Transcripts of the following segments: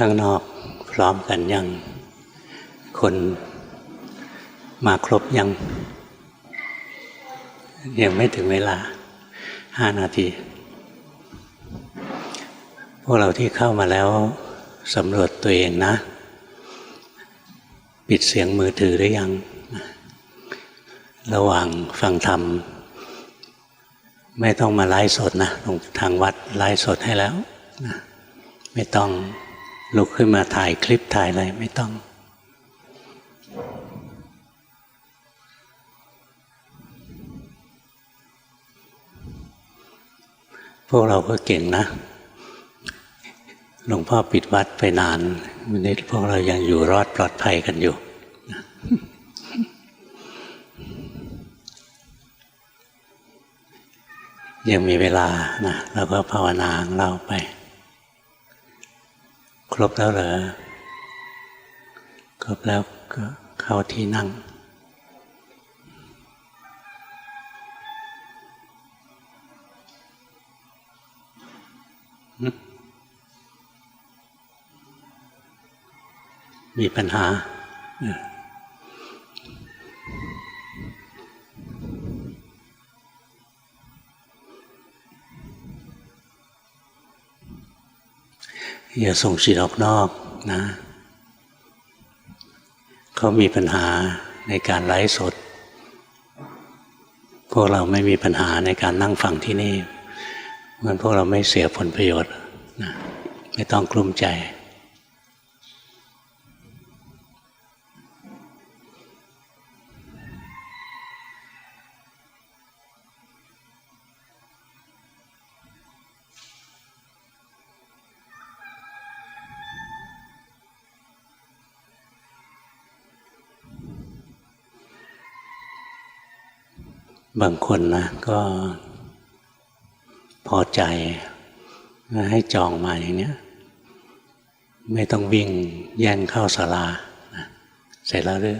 ข้างนอกพร้อมกันยังคนมาครบยังไม่ถึงเวลา5 นาทีพวกเราที่เข้ามาแล้วสำรวจตัวเองนะปิดเสียงมือถือหรือยังระหว่างฟังธรรมไม่ต้องมาไลฟ์สดนะทางวัดไลฟ์สดให้แล้วไม่ต้องลุกขึ้นมาถ่ายคลิปถ่ายอะไรไม่ต้องพวกเราก็เก่งนะหลวงพ่อปิดวัดไปนานวันนี้พวกเรายังอยู่รอดปลอดภัยกันอยู่ยังมีเวลานะเราก็ภาวนาของเราไปครบแล้วเหรอครบแล้วก็เข้าที่นั่งมีปัญหาอย่าส่งจิตออกนอกนะเขามีปัญหาในการไลฟ์สดพวกเราไม่มีปัญหาในการนั่งฟังที่นี่เหมือนพวกเราไม่เสียผลประโยชน์นะไม่ต้องกลุ้มใจบางคนนะก็พอใจให้จองมาอย่างเนี้ยไม่ต้องวิ่งแย่งเข้าศาลาเสร็จแล้วหรือ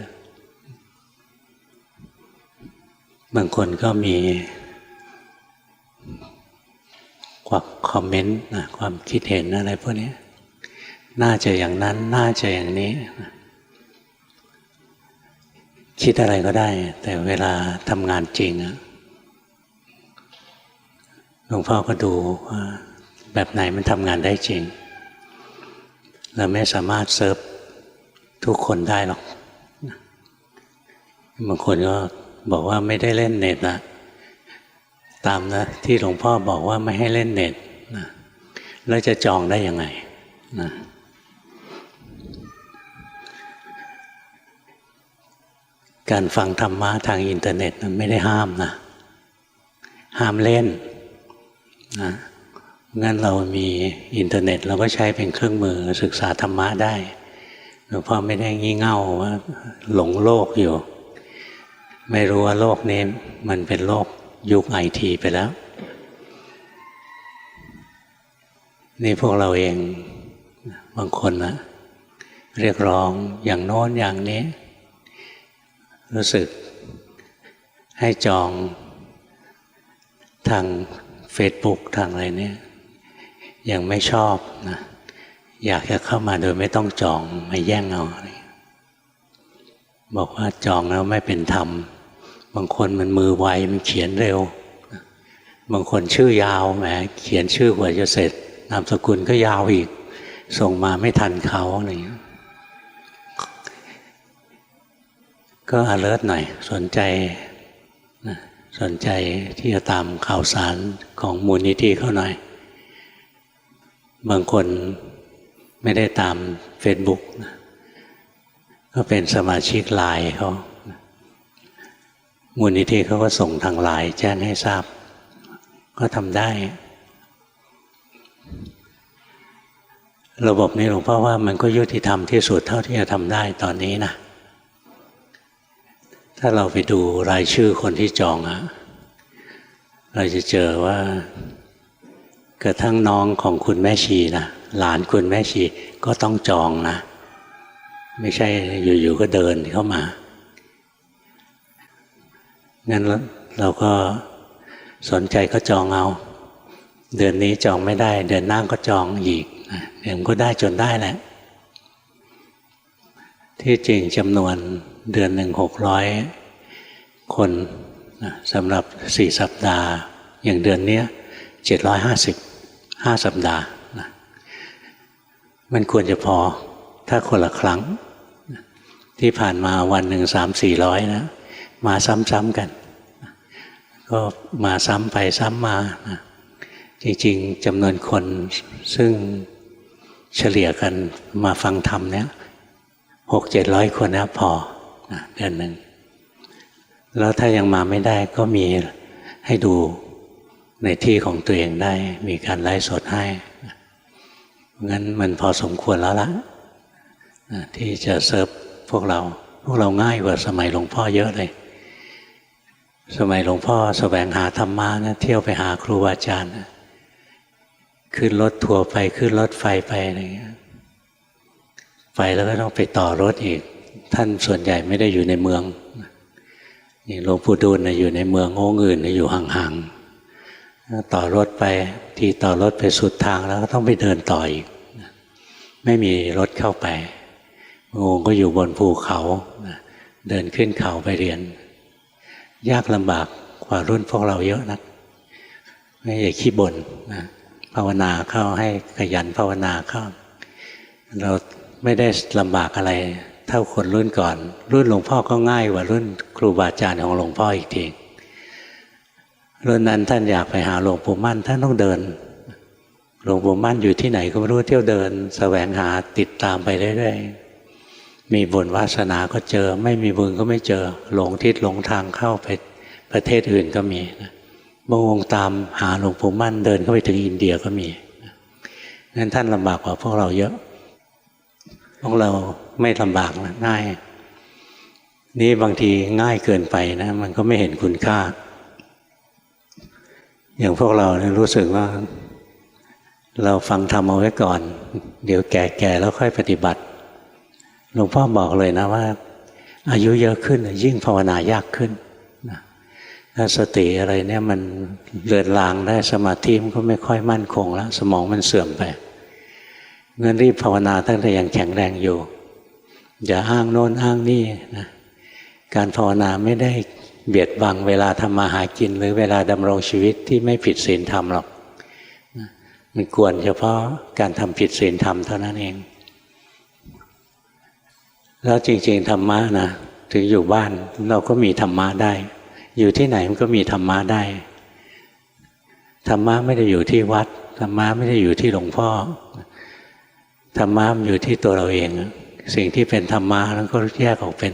บางคนก็มีความคอมเมนต์นะความคิดเห็นอะไรพวกนี้น่าจะอย่างนั้นน่าจะอย่างนี้คิดอะไรก็ได้แต่เวลาทำงานจริงหลวงพ่อก็ดูว่าแบบไหนมันทำงานได้จริงเราไม่สามารถเซิร์ฟทุกคนได้หรอกบางคนก็บอกว่าไม่ได้เล่นเน็ตนะตามนะที่หลวงพ่อบอกว่าไม่ให้เล่นเน็ตนะแล้วจะจองได้ยังไงนะการฟังธรรมะทางอินเทอร์เน็ตไม่ได้ห้ามนะห้ามเล่นนะงั้นเรามีอินเทอร์เน็ตเราก็ใช้เป็นเครื่องมือศึกษาธรรมะได้หลวงพ่อไม่ได้งี่เง่าว่าหลงโลกอยู่ไม่รู้ว่าโลกนี้มันเป็นโลกยุคไอทีไปแล้วนี่พวกเราเองบางคนนะเรียกร้องอย่างโน้นอย่างนี้รู้สึกให้จองทาง Facebook ทางอะไรเนี่ยยังไม่ชอบนะอยากจะเข้ามาโดยไม่ต้องจองไม่แย่งเอาบอกว่าจองแล้วไม่เป็นธรรมบางคนมันมือไวมันเขียนเร็วบางคนชื่อยาวแหมเขียนชื่อกว่าจะเสร็จนามสกุลก็ยาวอีกส่งมาไม่ทันเขาอะไรอย่างเงี้ยก็ alert หน่อยสนใจที่จะตามข่าวสารของมูลนิธิเขาหน่อยบางคนไม่ได้ตาม Facebook ก็เป็นสมาชิกไลน์เขามูลนิธิเขาก็ส่งทางไลน์แจ้งให้ทราบก็ทำได้ระบบนี้หลวงพ่อว่ามันก็ยุติธรรมที่สุดเท่าที่จะทำได้ตอนนี้นะถ้าเราไปดูรายชื่อคนที่จองเราจะเจอว่ากระทั่งน้องของคุณแม่ชีนะหลานคุณแม่ชีก็ต้องจองนะไม่ใช่อยู่ๆก็เดินเข้ามางั้นเราก็สนใจก็จองเอาเดือนนี้จองไม่ได้เดือนหน้าก็จองอีกเดี๋ยวมันก็ได้จนได้แหละ ที่จริงจำนวนเดือนหนึ่ง600 คนนะสำหรับ4 สัปดาห์อย่างเดือนนี้750 5 สัปดาห์นะมันควรจะพอถ้าคนละครั้งที่ผ่านมาวันหนึ่ง300-400นะมาซ้ำๆกันก็มาซ้ำไปซ้ำมานะจริงๆจำนวนคนซึ่งเฉลี่ยกันมาฟังธรรมเนี่ย600-700 คนนะพอนะเดือนหนึ่งแล้วถ้ายังมาไม่ได้ก็มีให้ดูในที่ของตัวเองได้มีการไลฟ์สดให้งั้นมันพอสมควรแล้วล่ะที่จะเซิร์ฟพวกเราง่ายกว่าสมัยหลวงพ่อเยอะเลยสมัยหลวงพ่อแสวงหาธรรมะนะเที่ยวไปหาครูอาจารย์ขึ้นรถทัวร์ไปขึ้นรถไฟไปอะไรอย่างเงี้ยไปแล้วก็ต้องไปต่อรถอีกท่านส่วนใหญ่ไม่ได้อยู่ในเมืองนี่หลวงปู่ดูลย์อยู่ในเมืององค์อื่นอยู่ห่างๆต่อรถไปที่ต่อรถไปสุดทางแล้วก็ต้องไปเดินต่ออีกไม่มีรถเข้าไปองค์ก็อยู่บนภูเขาเดินขึ้นเขาไปเรียนยากลำบากกว่ารุ่นพวกเราเยอะนักไม่อย่าขี้บ่นนะภาวนาเข้าให้ขยันภาวนาเข้าเราไม่ได้ลำบากอะไรเท่าคนรุ่นก่อนรุ่นหลวงพ่อก็ง่ายกว่ารุ่นครูบาอาจารย์ของหลวงพ่ออีกทีรุ่นนั้นท่านอยากไปหาหลวงปู่มั่นท่านต้องเดินหลวงปู่มั่นอยู่ที่ไหนก็ไม่รู้เที่ยวเดินแสวงหาติดตามไปเรื่อยๆมีบุญวาสนาก็เจอไม่มีบุญก็ไม่เจอหลงทิศหลงทางเข้าไปประเทศอื่นก็มีนะบางองค์ตามหาหลวงปู่มั่นเดินเข้าไปถึงอินเดียก็มีงั้นท่านลำบากกว่าพวกเราเยอะพวกเราไม่ลำบากนะง่ายนี่บางทีง่ายเกินไปนะมันก็ไม่เห็นคุณค่าอย่างพวกเราเนี่ยรู้สึกว่าเราฟังธรรมเอาไว้ก่อนเดี๋ยวแก่ๆแล้วค่อยปฏิบัติหลวงพ่อบอกเลยนะว่าอายุเยอะขึ้นยิ่งภาวนายากขึ้นนะถ้าสติอะไรเนี่ยมันเลือนลางได้สมาธิมันก็ไม่ค่อยมั่นคงแล้วสมองมันเสื่อมไปเงินรีบภาวนาตั้งแต่ยังแข็งแรงอยู่อย่าอ้างโน้นอ้างนี่นะการภาวนาไม่ได้เบียดบังเวลาทำมาหากินหรือเวลาดำรงชีวิตที่ไม่ผิดศีลธรรมหรอกมันกวนเฉพาะการทำผิดศีลธรรมเท่านั้นเองแล้วจริงๆธรรมะนะถึงอยู่บ้านเราก็มีธรรมะได้อยู่ที่ไหนมันก็มีธรรมะได้ธรรมะไม่ได้อยู่ที่วัดธรรมะไม่ได้อยู่ที่หลวงพ่อธรรมะมันอยู่ที่ตัวเราเองสิ่งที่เป็นธรรมะนั้นก็แยกออกเป็น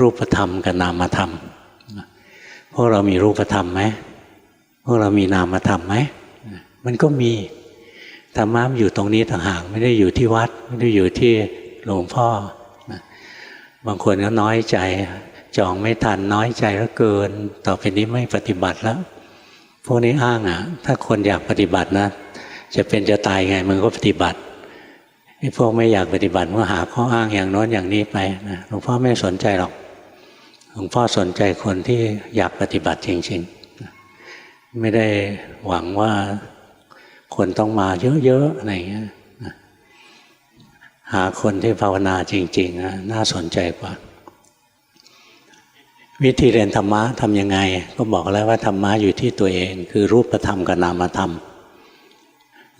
รูปธรรมกับนามธรรมพวกเรามีรูปธรรมไหมพวกเรามีนามธรรมไหมมันก็มีธรรมะมันอยู่ตรงนี้ต่างหากไม่ได้อยู่ที่วัดไม่ได้อยู่ที่หลวงพ่อบางคนก็น้อยใจจองไม่ทันน้อยใจแล้วเกินต่อไปนี้ไม่ปฏิบัติแล้วพวกนี้อ้างถ้าคนอยากปฏิบัตินะจะเป็นจะตายไงมึงก็ปฏิบัติไอ้พวกไม่อยากปฏิบัติก็หาข้ออ้างอย่างโน้นอย่างนี้ไปนะหลวงพ่อไม่สนใจหรอกหลวงพ่อสนใจคนที่อยากปฏิบัติจริงๆไม่ได้หวังว่าคนต้องมาเยอะๆอะไรอย่างเงี้ยหาคนที่ภาวนาจริงๆน่าสนใจกว่าวิธีเรียนธรรมะทำยังไงก็บอกแล้วว่าธรรมะอยู่ที่ตัวเองคือรูปธรรมกับนามธรรม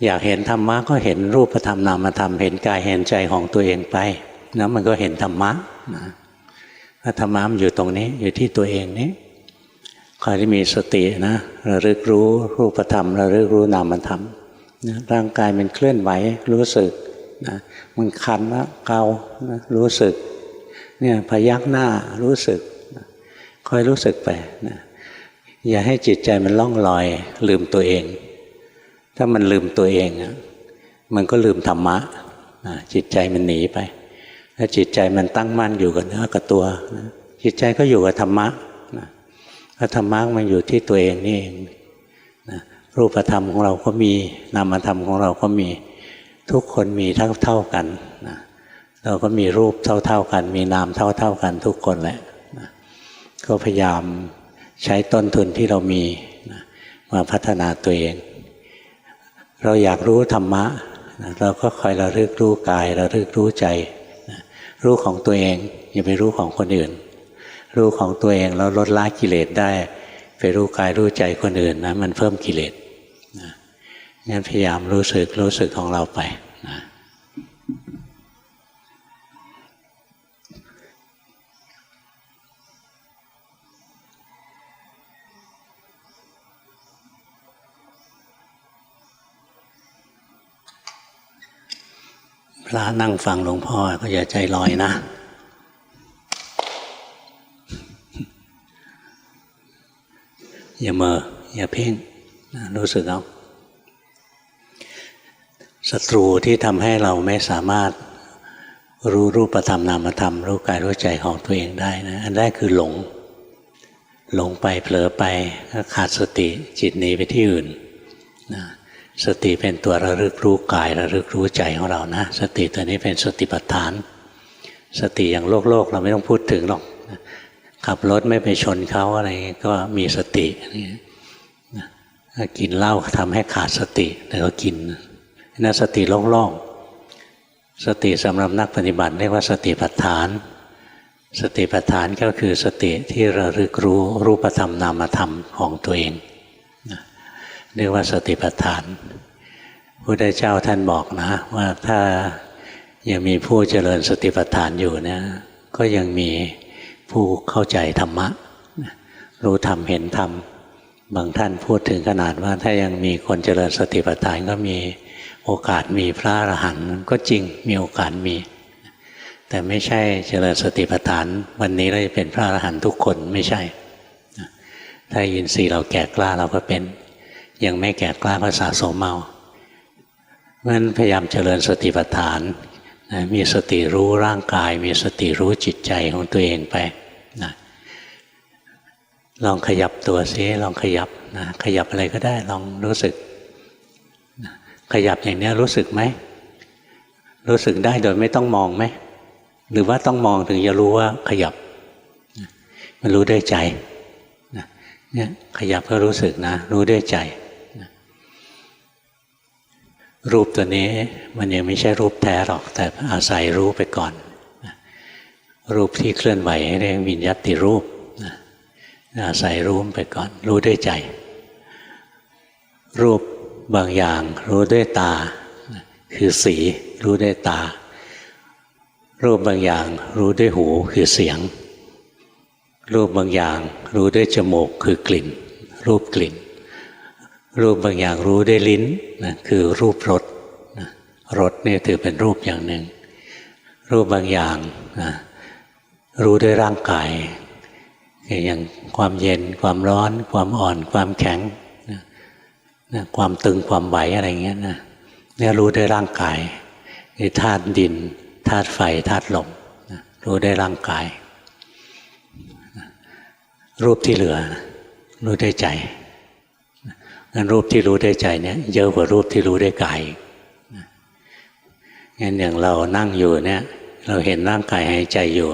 อยากเห็นธรรมะก็เห็นรูปธรรมนามธรรมเห็นกายเห็นใจของตัวเองไปนะมันก็เห็นธรรมะนะธรรมะมันอยู่ตรงนี้อยู่ที่ตัวเองนี้ใครที่มีสตินะระลึกรู้รูปธรรมระลึกรู้นามธรรมนะร่างกายมันเคลื่อนไหวรู้สึกนะมันคันนะเกานะรู้สึกเนี่ยพยักหน้ารู้สึกนะคอยรู้สึกไปนะอย่าให้จิตใจมันล่องลอยลืมตัวเองถ้ามันลืมตัวเองมันก็ลืมธรรมะนะจิตใจมันหนีไปถ้าจิตใจมันตั้งมั่นอยู่กับเนื้อกับตัวนะจิตใจก็อยู่กับธรรมะนะธรรมะมันอยู่ที่ตัวเองนี่เองนะรูปธรรมของเราก็มีนามธรรมของเราก็มีทุกคนมีเท่ากันนะเราก็มีรูปเท่ากันมีนามเท่ากันทุกคนแหละนะก็พยายามใช้ต้นทุนที่เรามีนะมาพัฒนาตัวเองเราอยากรู้ธรรมะนะเราก็คอยระลึกรู้กายระลึกรู้ใจนะ รู้ของตัวเองอย่าไปรู้ของคนอื่นรู้ของตัวเองแล้วลดละกิเลสได้ไปรู้กายรู้ใจคนอื่นนะมันเพิ่มกิเลสนะงั้นพยายามรู้สึกของเราไปนะพระนั่งฟังหลวงพ่อก็อย่าใจลอยนะอย่าเมออย่าเพ่งรู้สึกเอาศัตรูที่ทำให้เราไม่สามารถรู้รูปธรรมนามธรรมรู้กายรู้ใจของตัวเองได้นะอันแรกคือหลงไปเผลอไปก็ขาดสติจิตหนีไปที่อื่นนะสติเป็นตัวระลึกรู้กายระลึกรู้ใจของเรานะสติตัวนี้เป็นสติปัฏฐานสติอย่างโลกเราไม่ต้องพูดถึงหรอกขับรถไม่ไปชนเขาอะไรก็มีสติกินเหล้าทำให้ขาดสติแต่ก็กินนั่นสติโลกสติสำหรับนักปฏิบัติเรียกว่าสติปัฏฐานสติปัฏฐานก็คือสติที่ระลึกรู้รูปธรรมนามธรรมของตัวเองเรียกว่าสติปัฏฐานพระพุทธเจ้าท่านบอกนะว่าถ้ายังมีผู้เจริญสติปัฏฐานอยู่เนี่ยก็ยังมีผู้เข้าใจธรรมะรู้ธรรมเห็นธรรมบางท่านพูดถึงขนาดว่าถ้ายังมีคนเจริญสติปัฏฐานก็มีโอกาสมีพระอรหันต์ก็จริงมีโอกาสมีแต่ไม่ใช่เจริญสติปัฏฐานวันนี้เราจะเป็นพระอรหันต์ทุกคนไม่ใช่ถ้าอินทรีย์เราแก่กล้าเราก็เป็นยังไม่แก่กล้าก็สะสมเอาเพราะฉะนั้นพยายามเจริญสติปัฏฐานมีสติรู้ร่างกายมีสติรู้จิตใจของตัวเองไปนะลองขยับตัวซิลองขยับนะขยับอะไรก็ได้ลองรู้สึกนะขยับอย่างนี้รู้สึกไหมรู้สึกได้โดยไม่ต้องมองไหมหรือว่าต้องมองถึงจะรู้ว่าขยับนะมันรู้ด้วยใจนะเนี่ยขยับก็รู้สึกนะรู้ด้วยใจนะรูปตัวนี้มันยังไม่ใช่รูปแท้หรอกแต่อาศัยรู้ไปก่อนนะรูปที่เคลื่อนไหวเรียกวิญญัติรูปนะอาศัยรู้ไปก่อนรู้ด้วยใจรูปบางอย่างรู้ด้วยตาคือสีรู้ด้วยตารูปบางอย่างรู้ด้วยหูคือเสียงรูปบางอย่างรู้ด้วยจมูกคือกลิ่นรูปกลิ่นรูปบางอย่างรู้ด้วยลิ้นนะคือรูปรสนะรสนี่ถือเป็นรูปอย่างหนึ่งรูปบางอย่างนะรู้ด้วยร่างกายอย่างความเย็นความร้อนความอ่อนความแข็งนะความตึงความไหวอะไรเงี้ยนะเนี่ยรู้ด้วยร่างกายคือธาตุดินธาตุไฟธาตุลมนะรู้ด้วยร่างกายรูปที่เหลือรู้ด้วยใจงั้นรูปที่รู้ด้วยใจเนี่ยเยอะกว่ารูปที่รู้ด้วยกายงั้นอย่างเรานั่งอยู่เนี่ยเราเห็นร่างกายหายใจอยู่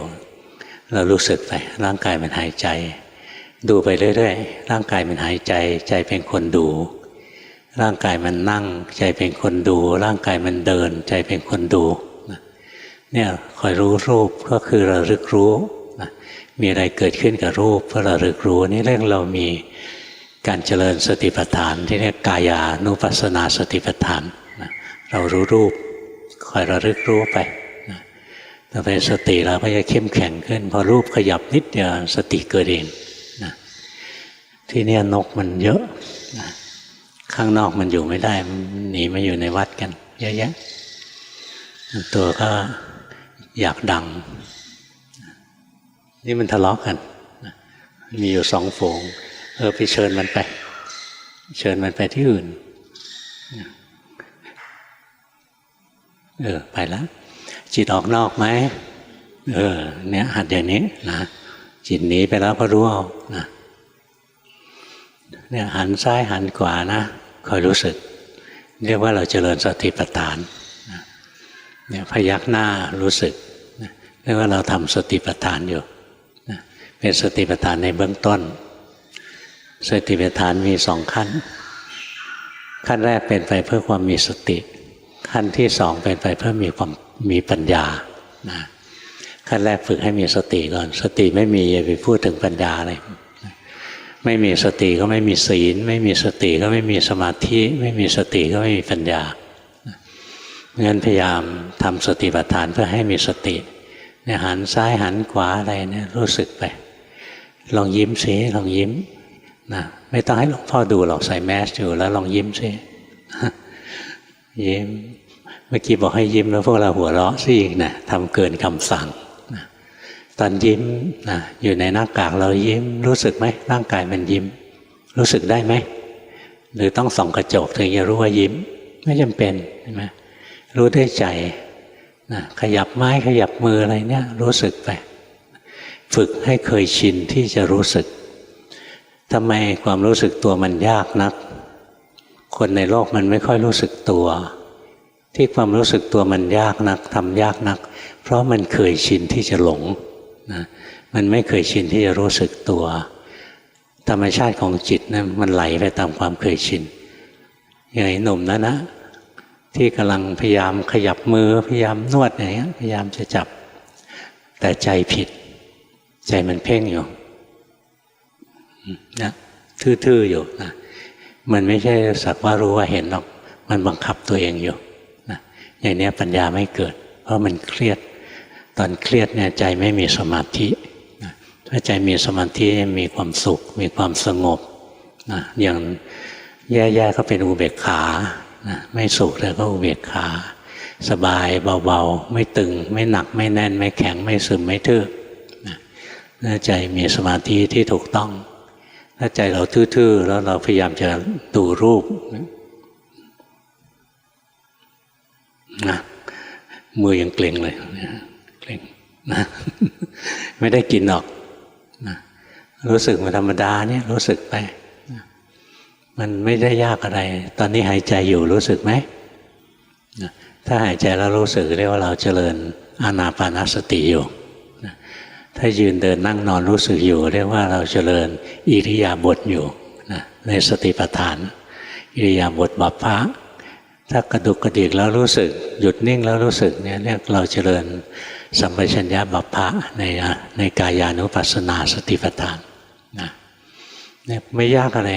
เรารู้สึกไปร่างกายมันหายใจดูไปเรื่อยๆร่างกายมันหายใจใจเป็นคนดูร่างกายมันนั่งใจเป็นคนดูร่างกายมันเดินใจเป็นคนดูเนี่ยคอยรู้รูปก็คือระลึกรู้มีอะไรเกิดขึ้นกับรูปเพื่อระลึกรู้นี่เรื่องเรามีการเจริญสติปัฏฐานที่เรียกกายานุปัสสนาสติปัฏฐานเรารู้รูปคอยระลึกรู้ไปต่อไปสติเราก็จะเข้มแข็งขึ้นพอรูปขยับนิดเดียวสติเกิดเองนะที่นี่นกมันเยอะนะข้างนอกมันอยู่ไม่ได้มันหนีมาอยู่ในวัดกันเยอะแยะตัวก็อยากดังนี่มันทะเลาะกันมีอยู่2 ฝูงไปเชิญมันไปที่อื่นไปแล้วจิตออกนอกไหมเนี่ยหัดอย่างนี้นะจิตหนีไปแล้วก็รู้เอานะเนี่ยหันซ้ายหันขวานะคอยรู้สึกเรียกว่าเราเจริญสติปัฏฐานนะเนี่ยพยักหน้ารู้สึกนะเรียกว่าเราทำสติปัฏฐานอยู่นะเป็นสติปัฏฐานในเบื้องต้นสติปัฏฐานมี2 ขั้นขั้นแรกเป็นไปเพื่อความมีสติขั้นที่2เป็นไปเพื่อมีปัญญานะ ขั้นแรกฝึกให้มีสติก่อนสติไม่มีอย่าไปพูดถึงปัญญาเลยไม่มีสติก็ไม่มีศีลไม่มีสติก็ไม่มีสมาธิไม่มีสติก็ไม่มีปัญญางั้นพยายามทำสติปัฏฐานเพื่อให้มีสติเนี่ยหันซ้ายหันขวาอะไรเนี่ยรู้สึกไปลองยิ้มสิลองยิ้มนะไม่ต้องให้หลวงพ่อดูหรอกใส่แมสอยู่แล้วลองยิ้มสิยิ้มเมื่อกี้บอกให้ยิ้มแล้วพวกเราหัวเราะสิอีกนะทำเกินคำสั่งนะตอนยิ้มนะอยู่ในหน้ากากเรายิ้มรู้สึกไหมร่างกายมันยิ้มรู้สึกได้ไหมหรือต้องส่องกระจกถึงจะรู้ว่ายิ้มไม่จำเป็นใช่ไหมรู้ด้วยใจนะขยับไม้ขยับมืออะไรเนี่ยรู้สึกไปฝึกให้เคยชินที่จะรู้สึกทำไมความรู้สึกตัวมันยากนักคนในโลกมันไม่ค่อยรู้สึกตัวที่ความรู้สึกตัวมันยากนักทำยากนักเพราะมันเคยชินที่จะหลงนะมันไม่เคยชินที่จะรู้สึกตัวธรรมชาติของจิตนะมันไหลไปตามความเคยชินอย่างไอ้หนุ่มนั้นนะที่กำลังพยายามขยับมือพยายามนวดอย่างเงี้ยพยายามจะจับแต่ใจผิดใจมันเพ่งอยู่นะทื่อๆอยู่นะมันไม่ใช่สักว่ารู้ว่าเห็นหรอกมันบังคับตัวเองอยู่นะอย่างนี้ปัญญาไม่เกิดเพราะมันเครียดตอนเครียดเนี่ยใจไม่มีสมาธินะถ้าใจมีสมาธิมีความสุขมีความสงบนะอย่างแย่ๆก็เป็นอุเบกขานะไม่สุขแล้วก็อุเบกขาสบายเบาๆไม่ตึงไม่หนักไม่แน่นไม่แข็งไม่ซึมไม่ทื่อนะใจมีสมาธิที่ถูกต้องถ้าใจเราทื่อๆแล้วเราพยายามจะดูรูปนะมือยังเกร็งเลยเกร็งนะไม่ได้กินหรอกนะรู้สึกมันธรรมดาเนี่ยรู้สึกไปนะมันไม่ได้ยากอะไรตอนนี้หายใจอยู่รู้สึกไหมนะถ้าหายใจแล้วรู้สึกเรียกว่าเราเจริญอานาปานสติอยู่นะถ้ายืนเดินนั่งนอนรู้สึกอยู่เรียกว่าเราเจริญอิริยาบถอยู่นะในสติปัฏฐานอิริยาบถบัพพะถ้ากระดุกกระดิกแล้วรู้สึกหยุดนิ่งแล้วรู้สึกเนี่ยเรียกเราเจริญสัมปชัญญะบัพพะในกายานุปัสสนาสติปัฏฐานนะเนี่ยไม่ยากอะไร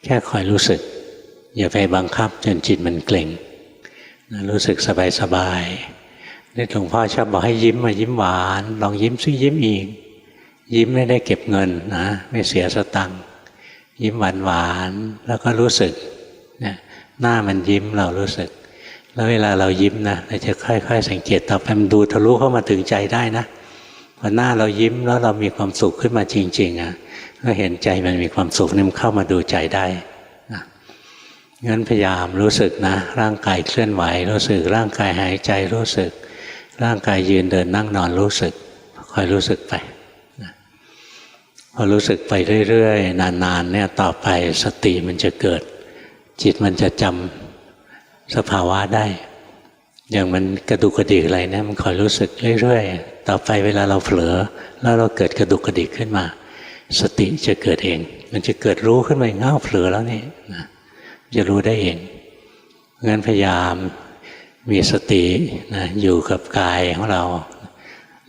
แค่คอยรู้สึกอย่าไปบังคับจนจิตมันเกร็งนะรู้สึกสบายๆนี่หลวงพ่อชอบบอกให้ยิ้มมายิ้มหวานลองยิ้มซิยิ้มอีกยิ้มไม่ได้เก็บเงินนะไม่เสียสตังค์ยิ้มหวานๆแล้วก็รู้สึกเนี่ยหน้ามันยิ้มเรารู้สึกแล้วเวลาเรายิ้มนะเราจะค่อยๆสังเกตต่อไปมันดูทะลุเข้ามาถึงใจได้นะพอหน้าเรายิ้มแล้วเรามีความสุขขึ้นมาจริงๆอ่ะก็เห็นใจมันมีความสุขนี่มันเข้ามาดูใจได้นะงั้นพยายามรู้สึกนะร่างกายเคลื่อนไหวรู้สึกร่างกายหายใจรู้สึกร่างกายยืนเดินนั่งนอนรู้สึกคอยรู้สึกไปนะพอรู้สึกไปเรื่อยๆนานๆเนี่ยต่อไปสติมันจะเกิดจิตมันจะจำสภาวะได้อย่างมันกระดุกกระดิกอะไรเนี่ยมันคอยรู้สึกเรื่อยๆต่อไปเวลาเราเผลอแล้วเราเกิดกระดุกกระดิกขึ้นมาสติจะเกิดเองมันจะเกิดรู้ขึ้นมาเง่าเผลอแล้วนี่นะจะรู้ได้เองงั้นพยายามมีสตินะอยู่กับกายของเรา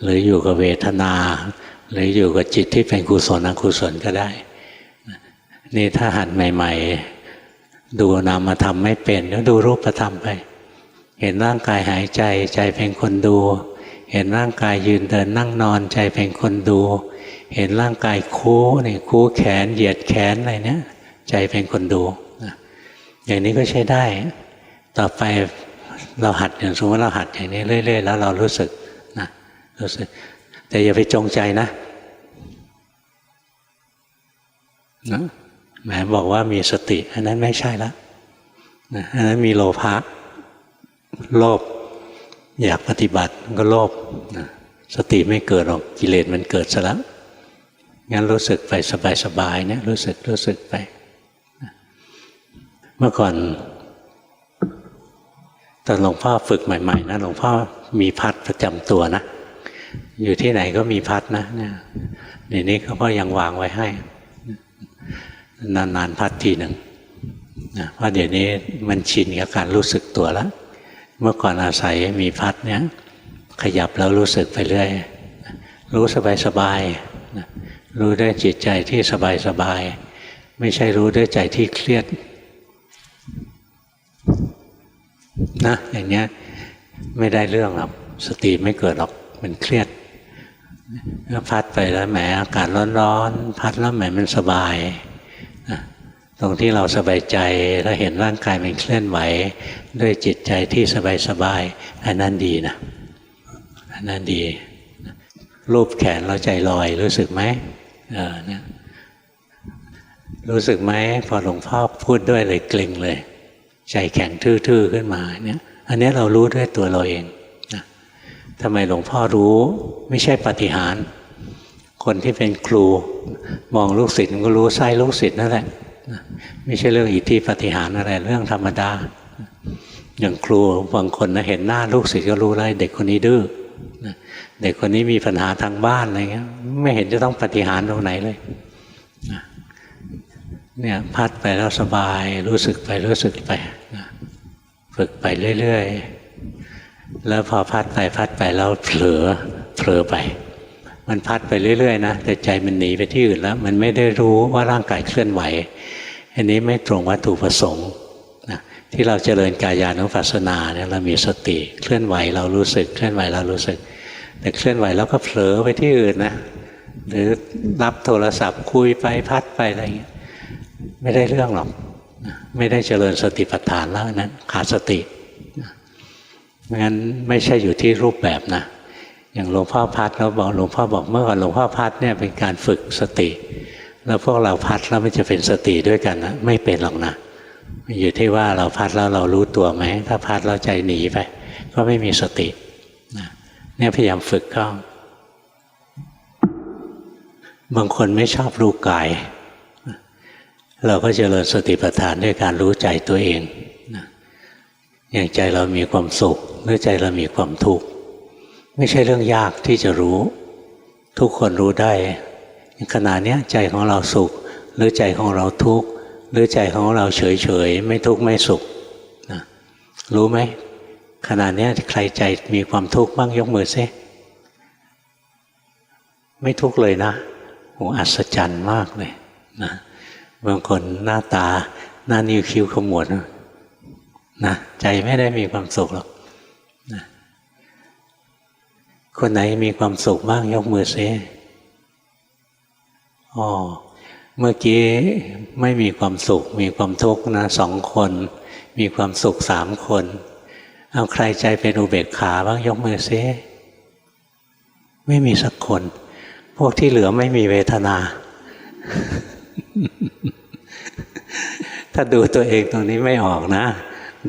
หรืออยู่กับเวทนาหรืออยู่กับจิตที่เป็นกุศลอกุศลก็ได้นี่ถ้าหัดใหม่ๆดูนามธรรมไม่เป็นแล้วดูรูปธรรมไปเห็นร่างกายหายใจใจเป็นคนดูเห็นร่างกายยืนเดินนั่งนอนใจเป็นคนดูเห็นร่างกายคู่นี่คู่แขนเหยียดแขนอะไรเนี่ยใจเป็นคนดูอย่างนี้ก็ใช้ได้ต่อไปเราหัดอย่างสมมติเราหัดอย่างนี้เรื่อยๆแล้วเรารู้สึกนะรู้สึกแต่อย่าไปจงใจนะแหมบอกว่ามีสติอันนั้นไม่ใช่ละอันนั้นมีโลภะโลภอยากปฏิบัติก็โลภสติไม่เกิดหรอกกิเลสมันเกิดซะแล้วงั้นรู้สึกไปสบายๆเนี่ยรู้สึกไปเมื่อก่อนตอนหลวงพ่อฝึกใหม่ๆนะหลวงพ่อมีพัดประจำตัวนะอยู่ที่ไหนก็มีพัดนะเนี่ยในนี้เขาก็ยังวางไว้ให้นานๆพัดทีหนึ่งนะเพราะเดี๋ยวนี้มันชินกับการรู้สึกตัวแล้วเมื่อก่อนอาศัยมีพัดเนี่ยขยับแล้วรู้สึกไปเรื่อย รู้สบายๆรู้ด้วยจิตใจที่สบายๆไม่ใช่รู้ด้วยใจที่เครียดนะอย่างเนี้ยไม่ได้เรื่องหรอกสติไม่เกิดหรอกมันเครียดพัดไปแล้วแหมอากาศร้อนๆพัดแล้วแหมมันสบายตรงที่เราสบายใจแล้วเห็นร่างกายมันเคลื่อนไหวด้วยจิตใจที่สบายๆอันนั้นดีนะอันนั้นดีรูปแขนเราใจลอยรู้สึกไหมเนี่ยรู้สึกไหมพอหลวงพ่อพูดด้วยเลยเกร็งเลยใจแข็งทื่อๆขึ้นมาเนี่ยอันนี้เรารู้ด้วยตัวเราเองนะทำไมหลวงพ่อรู้ไม่ใช่ปาฏิหาริย์คนที่เป็นครูมองลูกศิษย์ก็รู้ไส้ลูกศิษย์นั่นแหละไม่ใช่เรื่องอิทธิปาฏิหาริย์อะไรเรื่องธรรมดาอย่างครูบางคนนะเห็นหน้าลูกศิษย์ก็รู้เลยเด็กคนนี้ดื้อเด็กคนนี้มีปัญหาทางบ้านอะไรเงี้ยไม่เห็นจะต้องปาฏิหาริย์ตรงไหนเลยเนี่ยพัดไปแล้วสบายรู้สึกไปฝึกไปเรื่อยๆแล้วพอพัดไปแล้วเผลอไปมันพัดไปเรื่อยๆนะแต่ใจมันหนีไปที่อื่นแล้วมันไม่ได้รู้ว่าร่างกายเคลื่อนไหวอันนี้ไม่ตรงวัตถุประสงค์นะที่เราเจริญกายานุปัสสนาเนี่ยเรามีสติเคลื่อนไหวเรารู้สึกเคลื่อนไหวเรารู้สึกแต่เคลื่อนไหวแล้วก็เผลอไปที่อื่นนะหรือรับโทรศัพท์คุยไปพัดไปอะไรอย่างเงี้ยไม่ได้เรื่องหรอกไม่ได้เจริญสติปัฏฐานแล้วนั้นขาดสติงั้นไม่ใช่อยู่ที่รูปแบบนะอย่างหลวงพ่อพัดเราบอกหลวงพ่อบอกเมื่อก่อนหลวงพ่อพัดเนี่ยเป็นการฝึกสติแล้วพวกเราพัดแล้วมันจะเป็นสติด้วยกันนะไม่เป็นหรอกนะอยู่ที่ว่าเราพัดแล้วเรารู้ตัวไหมถ้าพัดแล้วใจหนีไปก็ไม่มีสติเนี่ยพยายามฝึกเข้าบางคนไม่ชอบรู้กายเราก็เจริญสติปัฏฐานด้วยการรู้ใจตัวเองอย่างใจเรามีความสุขหรือใจเรามีความทุกข์ไม่ใช่เรื่องยากที่จะรู้ทุกคนรู้ได้ขณะนี้ใจของเราสุขหรือใจของเราทุกข์หรือใจของเราเฉยไม่ทุกข์ไม่สุขนะรู้ไหมขณะนี้ใครใจมีความทุกข์บ้างยกมือซิไม่ทุกข์เลยนะโอ้อัศจรรย์มากเลยนะบางคนหน้าตาหน้านิ้วคิ้วขมวดนะใจไม่ได้มีความสุขหรอกนะคนไหนมีความสุขบ้างยกมือซิอ๋อเมื่อกี้ไม่มีความสุขมีความทุกข์นะ2 คนมีความสุข3 คนเอาใครใจเป็นอุเบกขาบ้างยกมือซิไม่มีสักคนพวกที่เหลือไม่มีเวทนา ถ้าดูตัวเองตรงนี้ไม่ออกนะ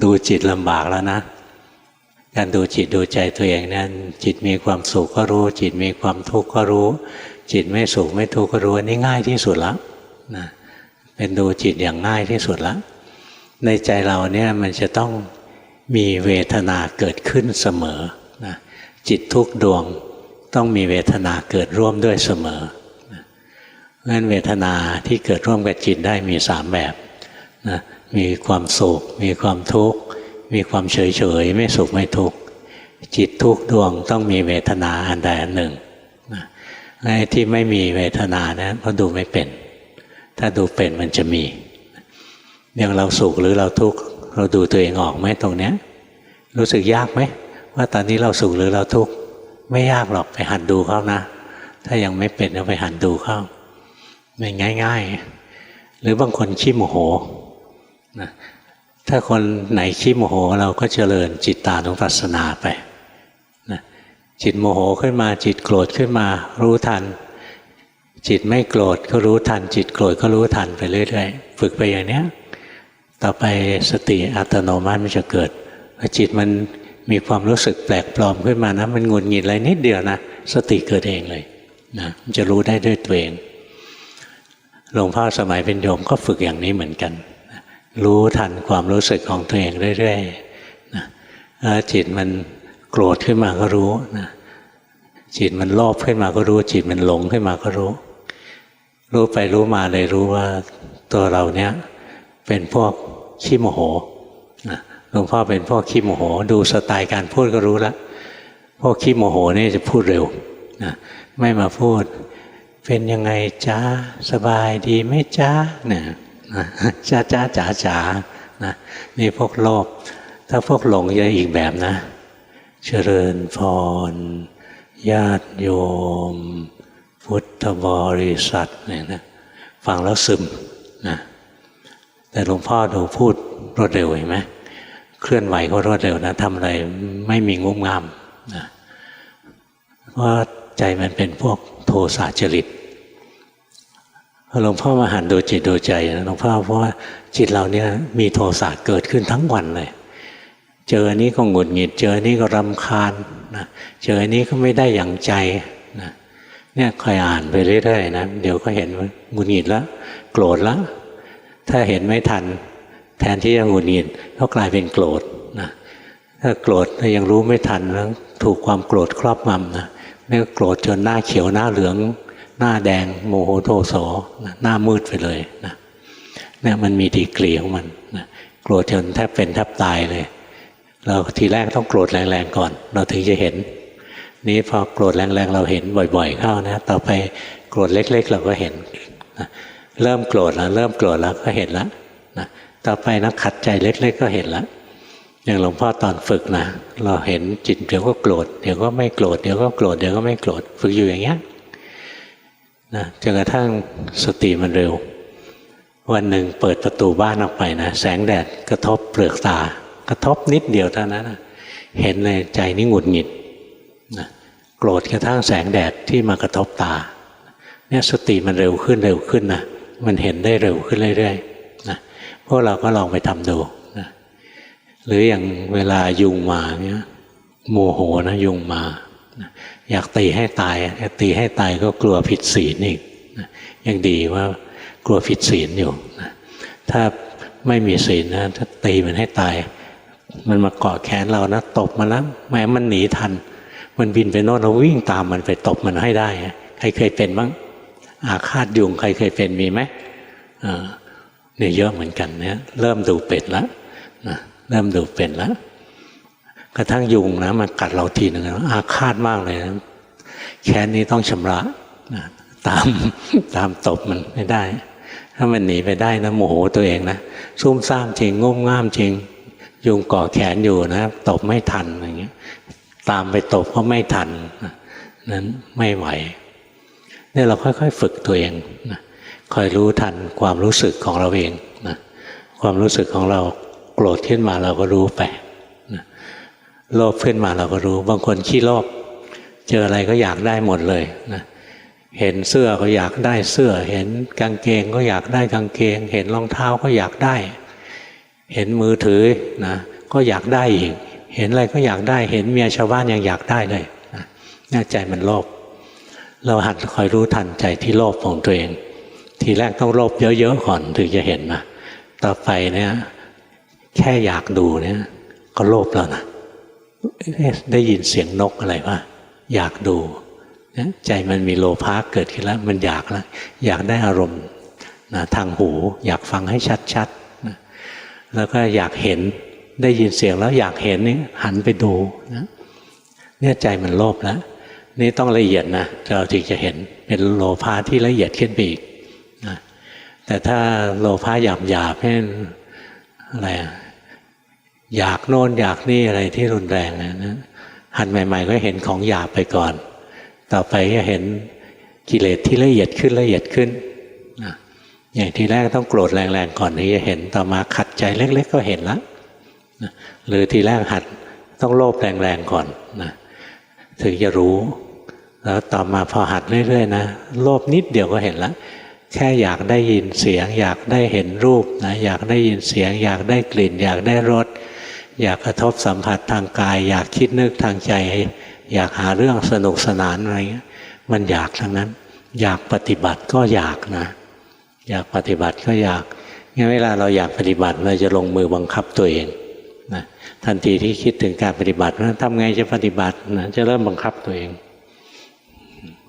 ดูจิตลำบากแล้วนะการดูจิตดูใจตัวเองเนี่ยจิตมีความสุขก็รู้จิตมีความทุกข์ก็รู้จิตไม่สุขไม่ทุกข์ก็รู้อันนี้ง่ายที่สุดแล้วนะเป็นดูจิตอย่างง่ายที่สุดแล้วในใจเราเนี่ยมันจะต้องมีเวทนาเกิดขึ้นเสมอนะจิตทุกดวงต้องมีเวทนาเกิดร่วมด้วยเสมอเพราะฉะนั้นเวทนาที่เกิดร่วมกับจิตได้มี3 แบบนะมีความสุขมีความทุกข์มีความเฉยไม่สุขไม่ทุกข์จิตทุกดวงต้องมีเวทนาอันใดอันหนึ่งนะไอ้ที่ไม่มีเวทนานะเพราะดูไม่เป็นถ้าดูเป็นมันจะมีอย่างเราสุขหรือเราทุกข์เราดูตัวเองออกไหมตรงเนี้ยรู้สึกยากไหมว่าตอนนี้เราสุขหรือเราทุกข์ไม่ยากหรอกไปหัดดูเข้านะถ้ายังไม่เป็นก็ไปหัดดูเข้าไม่ง่ายๆหรือบางคนขี้โมโหนะถ้าคนไหนขี้โมโหเราก็เจริญจิตตานุปัสสนาไปนะจิตโมโหขึ้นมาจิตโกรธขึ้นมารู้ทันจิตไม่โกรธก็รู้ทันจิตโกรธก็รู้ทันไปเรื่อยๆฝึกไปอย่างนี้ต่อไปสติอัตโนมัติมันจะเกิดพอจิตมันมีความรู้สึกแปลกปลอมขึ้นมานะมันหงุดหงิดอะไรนิดเดียวนะสติเกิดเองเลยนะมันจะรู้ได้ด้วยตัวเองหลวงพ่อสมัยเป็นโยมก็ฝึกอย่างนี้เหมือนกันรู้ทันความรู้สึกของตัวเองเรื่อยๆนะแล้วจิตมันโกรธขึ้นมาก็รู้นะจิตมันโลภขึ้นมาก็รู้จิตมันหลงขึ้นมาก็รู้รู้ไปรู้มาเลยรู้ว่าตัวเราเนี้ยเป็นพวกขี้โมโหนะหลวงพ่อเป็นพวกขี้โมโหดูสไตล์การพูดก็รู้แล้วพวกขี้โมโหนี่จะพูดเร็ว นะไม่มาพูดเป็นยังไงจ้าสบายดีไหมจ้าเนี่ยจ้าจ้าจ๋าจ๋านะนี่พวกโลภถ้าพวกหลงจะอีกแบบนะเจริญพรญาติโยมพุทธบริษัทเนี่ยนะฟังแล้วซึมนะแต่หลวงพ่อดูพูดรวดเร็วเห็นไหมเคลื่อนไหวก็รวดเร็วนะทำอะไรไม่มีงุ่มง่ามนะเพราะใจมันเป็นพวกโทสะจริตหลวงพ่อมาหันดูจิตดูใจนะหลวงพ่อเพราะว่าจิตเราเนี่ยมีโทสะเกิดขึ้นทั้งวันเลยเจออันนี้ก็หงุดหงิดเจออันนี้ก็รำคาญนะเจออันนี้ก็ไม่ได้อย่างใจนะเนี่ยคอยอ่านไปเรื่อยๆนะเดี๋ยวก็เห็นว่าหงุดหงิดแล้วโกรธแล้วถ้าเห็นไม่ทันแทนที่จะหงุดหงิดก็กลายเป็นโกรธนะถ้าโกรธถ้ายังรู้ไม่ทันแล้วถูกความโกรธครอบงำนะเนี่ยโกรธจนหน้าเขียวหน้าเหลืองหน้าแดงโมโหโทโสนะหน้ามืดไปเลยนะเนี่ยมันมีดีกรีของมันนะโกรธจนแทบเป็นแทบตายเลยเราทีแรกต้องโกรธแรงๆก่อนเราถึงจะเห็นนี้พอโกรธแรงๆเราเห็นบ่อยๆเข้านะต่อไปโกรธเล็กๆเราก็เห็นนะเริ่มโกรธแล้วเริ่มโกรธแล้วก็เห็นแล้วนะต่อไปนะขัดใจเล็กๆก็เห็นแล้วอย่างหลวงพ่อตอนฝึกนะเราเห็นจิตเดี๋ยวก็โกรธเดี๋ยวก็ไม่โกรธเดี๋ยวก็โกรธเดี๋ยวก็ไม่โกรธฝึกอยู่อย่างเงี้ยนะจนกระทั่งสติมันเร็ววันหนึ่งเปิดประตูบ้านออกไปนะแสงแดดกระทบเปลือกตากระทบนิดเดียวเท่านั้นนะเห็นเลยใจนี่หงุดหงิดนะโกรธกระทั่งแสงแดดที่มากระทบตาเนี่ยสติมันเร็วขึ้นนะมันเห็นได้เร็วขึ้นเรื่อยๆนะพวกเราก็ลองไปทำดูนะหรืออย่างเวลายุงมาเนี่ยโมโหนะยุงมาอยากตีให้ตายตีให้ตายก็กลัวผิดศีลอีกนะยังดีว่ากลัวผิดศีลอยู่นะถ้าไม่มีศีลนะถ้าตีมันให้ตายมันมาเกาะแขนเรานะตบมันแล้วแม้มันหนีทันมันบินไปโน่นเราวิ่งตามมันไปตบมันให้ได้ใครเคยเป็นบ้างอาฆาตยุงใครเคยเป็นมีไหมเนี่ยเยอะเหมือนกันเนี่ยเริ่มดูเป็นแล้วนะเริ่มดูเป็นแล้วกระทั่งยุงนะมันกัดเราทีหนึ่งอาฆาตมากเลยนะแค้นนี้ต้องชำระนะตามตบมันไม่ได้ถ้ามันหนีไปได้นะโมโหตัวเองนะซุ่มซ่ามจริงงุ่มง่ามจริงยุงเกาะแขนอยู่นะตบไม่ทันอย่างเงี้ยตามไปตบก็ไม่ทันนั้นไม่ไหวนี่เราค่อยๆฝึกตัวเองนะคอยรู้ทันความรู้สึกของเราเองนะความรู้สึกของเราโกรธขึ้นมาเราก็รู้ไปนะโลภขึ้นมาเราก็รู้บางคนขี้โลภเจออะไรก็อยากได้หมดเลยนะเห็นเสื้อก็อยากได้เสื้อเห็นกางเกงก็อยากได้กางเกงเห็นรองเท้าก็อยากได้เห็นมือถือนะก็อยากได้อีกเห็นอะไรก็อยากได้เห็นเมียชาวบ้านยังอยากได้เลยนะเนี่ยใจมันโลภเราหัดคอยรู้ทันใจที่โลภของตัวเองทีแรกต้องโลภเยอะๆก่อนถึงจะเห็นนะต่อไปเนี่ยแค่อยากดูเนี่ยก็โลภแล้วนะได้ยินเสียงนกอะไรวะอยากดูใจมันมีโลภะเกิดขึ้นแล้วมันอยากแล้วอยากได้อารมณ์นะทางหูอยากฟังให้ชัดๆนะแล้วก็อยากเห็นได้ยินเสียงแล้วอยากเห็นนี่หันไปดูนะเนี่ยใจมันโลภแล้วนี่ต้องละเอียดนะเราถึงจะเห็นเป็นโลภะที่ละเอียดขึ้นไปอีกนะแต่ถ้าโลภะหยาบๆให้อะไรอยากโน่นอยากนี่อะไรที่รุนแรงนะหันใหม่ๆก็เห็นของหยาบไปก่อนต่อไปก็เห็นกิเลสที่ละเอียดขึ้นละเอียดขึ้นนะอย่างที่แรกต้องโกรธแรงๆก่อนที่จะเห็นต่อมาขัดใจเล็กๆก็เห็นแล้วนะหรือทีแรกหัดต้องโลภแรงๆก่อนนะถึงจะรู้แล้วต่อมาพอหัดเรื่อยๆนะโลภนิดเดียวก็เห็นแล้วแค่อยากได้ยินเสียงอยากได้เห็นรูปนะอยากได้ยินเสียงอยากได้กลิ่นอยากได้รสอยากกระทบสัมผัสทางกายอยากคิดนึกทางใจอยากหาเรื่องสนุกสนานอะไรเงี้ยมันอยากทั้งนั้นอยากปฏิบัติก็อยากนะอยากปฏิบัติก็อยากงั้นเวลาเราอยากปฏิบัติเราจะลงมือบังคับตัวเองนะทันทีที่คิดถึงการปฏิบัติว่าทำไงจะปฏิบัตินะจะเริ่มบังคับตัวเอง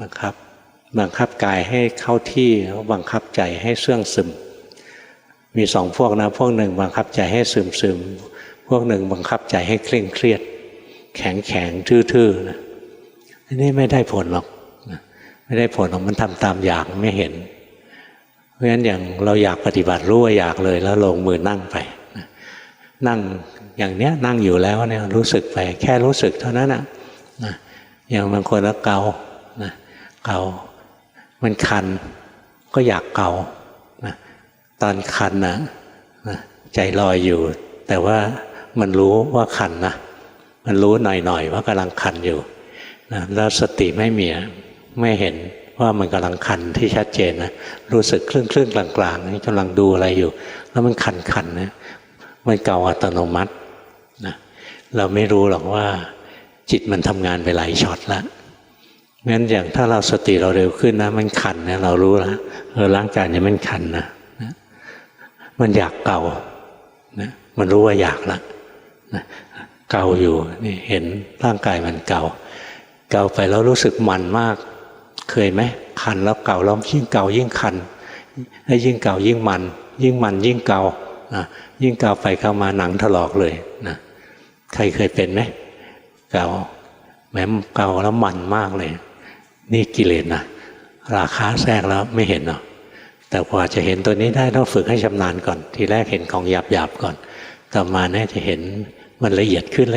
บังคับกายให้เข้าที่แล้วบังคับใจให้เสื่องซึมมีสองพวกนะพวกหนึ่งบังคับใจให้ซึมพวกหนึ่งบังคับใจให้เคร่งเครียดแข็งทื่อๆนะอันนี้ไม่ได้ผลหรอก ไม่ได้ผลของมันทำตามอยากไม่เห็นเพราะฉะนั้นอย่างเราอยากปฏิบัติรู้ว่าอยากเลยแล้วลงมือนั่งไปนั่งอย่างเนี้ยนั่งอยู่แล้วเนี่ยรู้สึกไปแค่รู้สึกเท่านั้นนะอย่างบางคนแล้วเกาเกามันคันก็อยากเกาตอนคันนะใจลอยอยู่แต่ว่ามันรู้ว่าคันนะมันรู้หน่อยๆว่ากำลังคันอยู่แล้วสติไม่มีไม่เห็นว่ามันกำลังคันที่ชัดเจนนะรู้สึกครึ่งๆกลางๆนี่กำลังดูอะไรอยู่แล้วมันคันนะมันเกาอัตโนมัตินะเราไม่รู้หรอกว่าจิตมันทำงานไปหลายช็อตแล้วงั้นอย่างถ้าเราสติเราเร็วขึ้นนะมันคันนะเรารู้แล้วร่างกายเนี่ยมันคันนะมันอยากเกานะมันรู้ว่าอยากละนะเกาอยู่นี่เห็นร่างกายมันเกาไปแล้วรู้สึกมันมากเคยไหมคันแล้วเกาแล้วยิ่งเกายิ่งคันให้ยิ่งเกายิ่งมันยิ่งเกายิ่งเกาไปเข้ามาหนังถลอกเลยนะใครเคยเป็นไหมเกาแม้เกาแล้วมันมากเลยนี่กิเลสนะราคะแทรกแล้วไม่เห็นหรอกแต่กว่าจะเห็นตัวนี้ได้ต้องฝึกให้ชำนาญก่อนทีแรกเห็นของหยาบก่อนต่อมาเนี่ยจะเห็นมันละเอียดขึ้น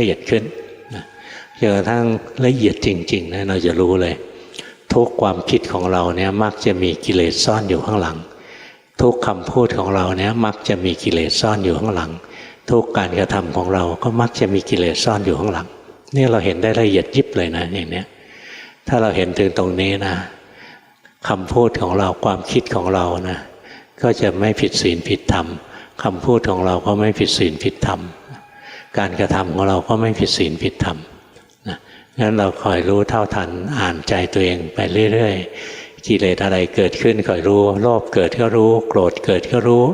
จนกระทั่งละเอียดจริงๆนะเราจะรู้เลยทุกความคิดของเราเนี่ยมักจะมีกิเลสซ่อนอยู่ข้างหลังทุกคำพูดของเราเนี่ยมักจะมีกิเลสซ่อนอยู่ข้างหลังทุกการกระทำของเราก็มักจะมีกิเลสซ่อนอยู่ข้างหลังนี่เราเห็นได้ละเอียดยิบเลยนะอย่างเนี้ยถ้าเราเห็นถึงตรงนี้นะคำพูดของเราความคิดของเรานะก็จะไม่ผิดศีลผิดธรรมคำพูดของเราก็ไม่ผิดศีลผิดธรรมการกระทำของเราก็ไม่ผิดศีลผิดธรรมนะงั้นเราคอยรู้เท่าทันอ่านใจตัวเองไปเรื่อยๆกิเลสอะไรเกิดขึ้นคอยรู้โลภเกิดก็รู้โกรธเกิดก็รู้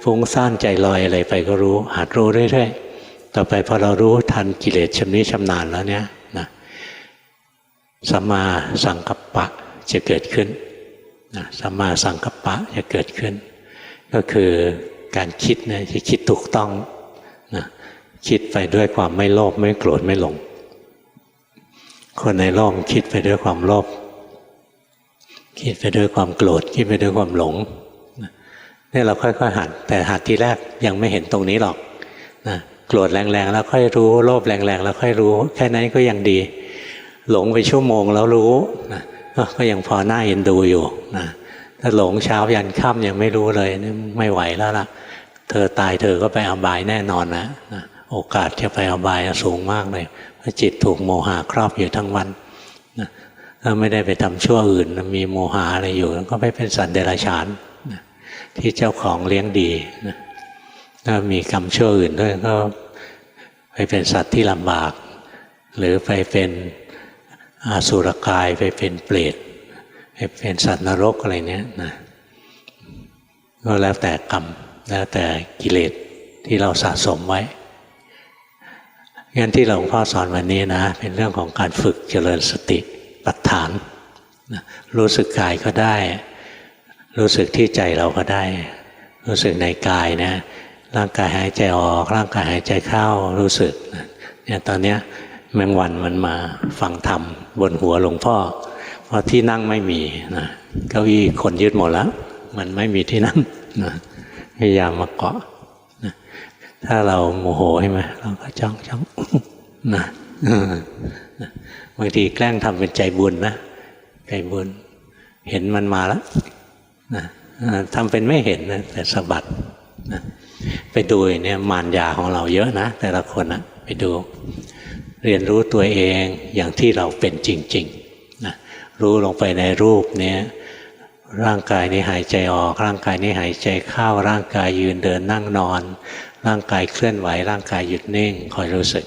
ฟุ้งซ่านใจลอยอะไรไปก็รู้หัดรู้เรื่อยๆต่อไปพอเรารู้ทันกิเลสชำนิชำนาญแล้วเนี่ยนะสัมมาสังกัปปะจะเกิดขึ้นสัมมาสังกัปปะจะเกิดขึ้นก็คือการคิดเนี่ยจะคิดถูกต้องนะคิดไปด้วยความไม่โลภไม่โกรธไม่หลงคนในโลกคิดไปด้วยความโลภคิดไปด้วยความโกรธคิดไปด้วยความหลงนี่เราค่อยๆหัดแต่หัดทีแรกยังไม่เห็นตรงนี้หรอกนะโกรธแรงๆแล้วค่อยรู้โลภแรงๆแล้วค่อยรู้แค่นั้นก็ยังดีหลงไปชั่วโมงแล้วรู้นะก็ยังพอหน้าเอ็นดูอยู่นะถ้าหลงเช้ายันค่ำยังไม่รู้เลยนี่ไม่ไหวแล้วล่ะเธอตายเธอก็ไปอบายแน่นอนนะโอกาสจะไปอบายสูงมากเลยเพราะจิตถูกโมหะครอบอยู่ทั้งวันนะถ้าไม่ได้ไปทำชั่วอื่นมีโมหะอะไรอยู่ก็ไปเป็นสัตว์เดรัจฉานนะที่เจ้าของเลี้ยงดีนะถ้ามีกรรมชั่วอื่นด้วยก็ไปเป็นสัตว์ที่ลำบากหรือไปเป็นอสุรกายไปเป็นเปรตไปเป็นสัตว์นรกอะไรเนี้ยนะก็แล้วแต่กรรมแล้วแต่กิเลสที่เราสะสมไว้งั้นที่หลวงพ่อสอนวันนี้นะเป็นเรื่องของการฝึกเจริญสติปัฏฐานนะรู้สึกกายก็ได้รู้สึกที่ใจเราก็ได้รู้สึกในกายนะร่างกายหายใจออกร่างกายหายใจเข้ารู้สึกเนี่ยตอนเนี้ยแมงวันมันมาฟังธรรมบนหัวหลวงพ่อเพราะที่นั่งไม่มีนะเก้าอี้คนยึดหมดแล้วมันไม่มีที่นั่งนะพยายามมาเกาะนะถ้าเราโมโหใช่ไหมเราก็จ้องนะบางทีแกล้งทำเป็นใจบุญนะใจบุญเห็นมันมาแล้วนะทำเป็นไม่เห็นนะแต่สะบัดนะไปดูเนี่ยมารยาของเราเยอะนะแต่ละคนนะไปดูเรียนรู้ตัวเองอย่างที่เราเป็นจริงๆนะรู้ลงไปในรูปนี้ร่างกายนี้หายใจออกร่างกายนี้หายใจเข้าร่างกายยืนเดินนั่งนอนร่างกายเคลื่อนไหวร่างกายหยุดนิ่งคอยรู้สึก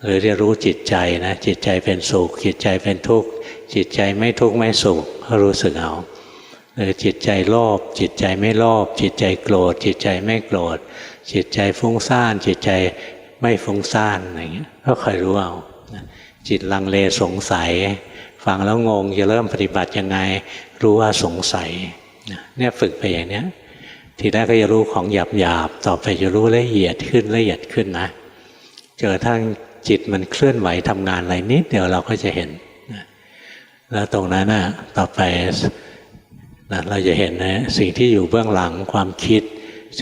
หรือเรียนรู้จิตใจนะจิตใจเป็นสุขจิตใจเป็นทุกข์จิตใจไม่ทุกข์ไม่สุขก็รู้สึกเอาหรือจิตใจโลภจิตใจไม่โลภจิตใจโกรธจิตใจไม่โกรธจิตใจฟุ้งซ่านจิตใจไม่ฟุ้งซ่านอะไรเงี้ยก็คอยรู้เอาจิตลังเลสงสัยฟังแล้วงงจะเริ่มปฏิบัติยังไงรู้ว่าสงสัยเนี่ยฝึกไปอย่างเนี้ยทีแรกก็จะรู้ของหยาบๆต่อไปจะรู้ละเอียดขึ้นนะจนกระทั่งจิตมันเคลื่อนไหวทำงานอะไรนิดเดียวเราก็จะเห็น แล้วตรงนั้นน่ะต่อไปนะเราจะเห็นนะสิ่งที่อยู่เบื้องหลังความคิด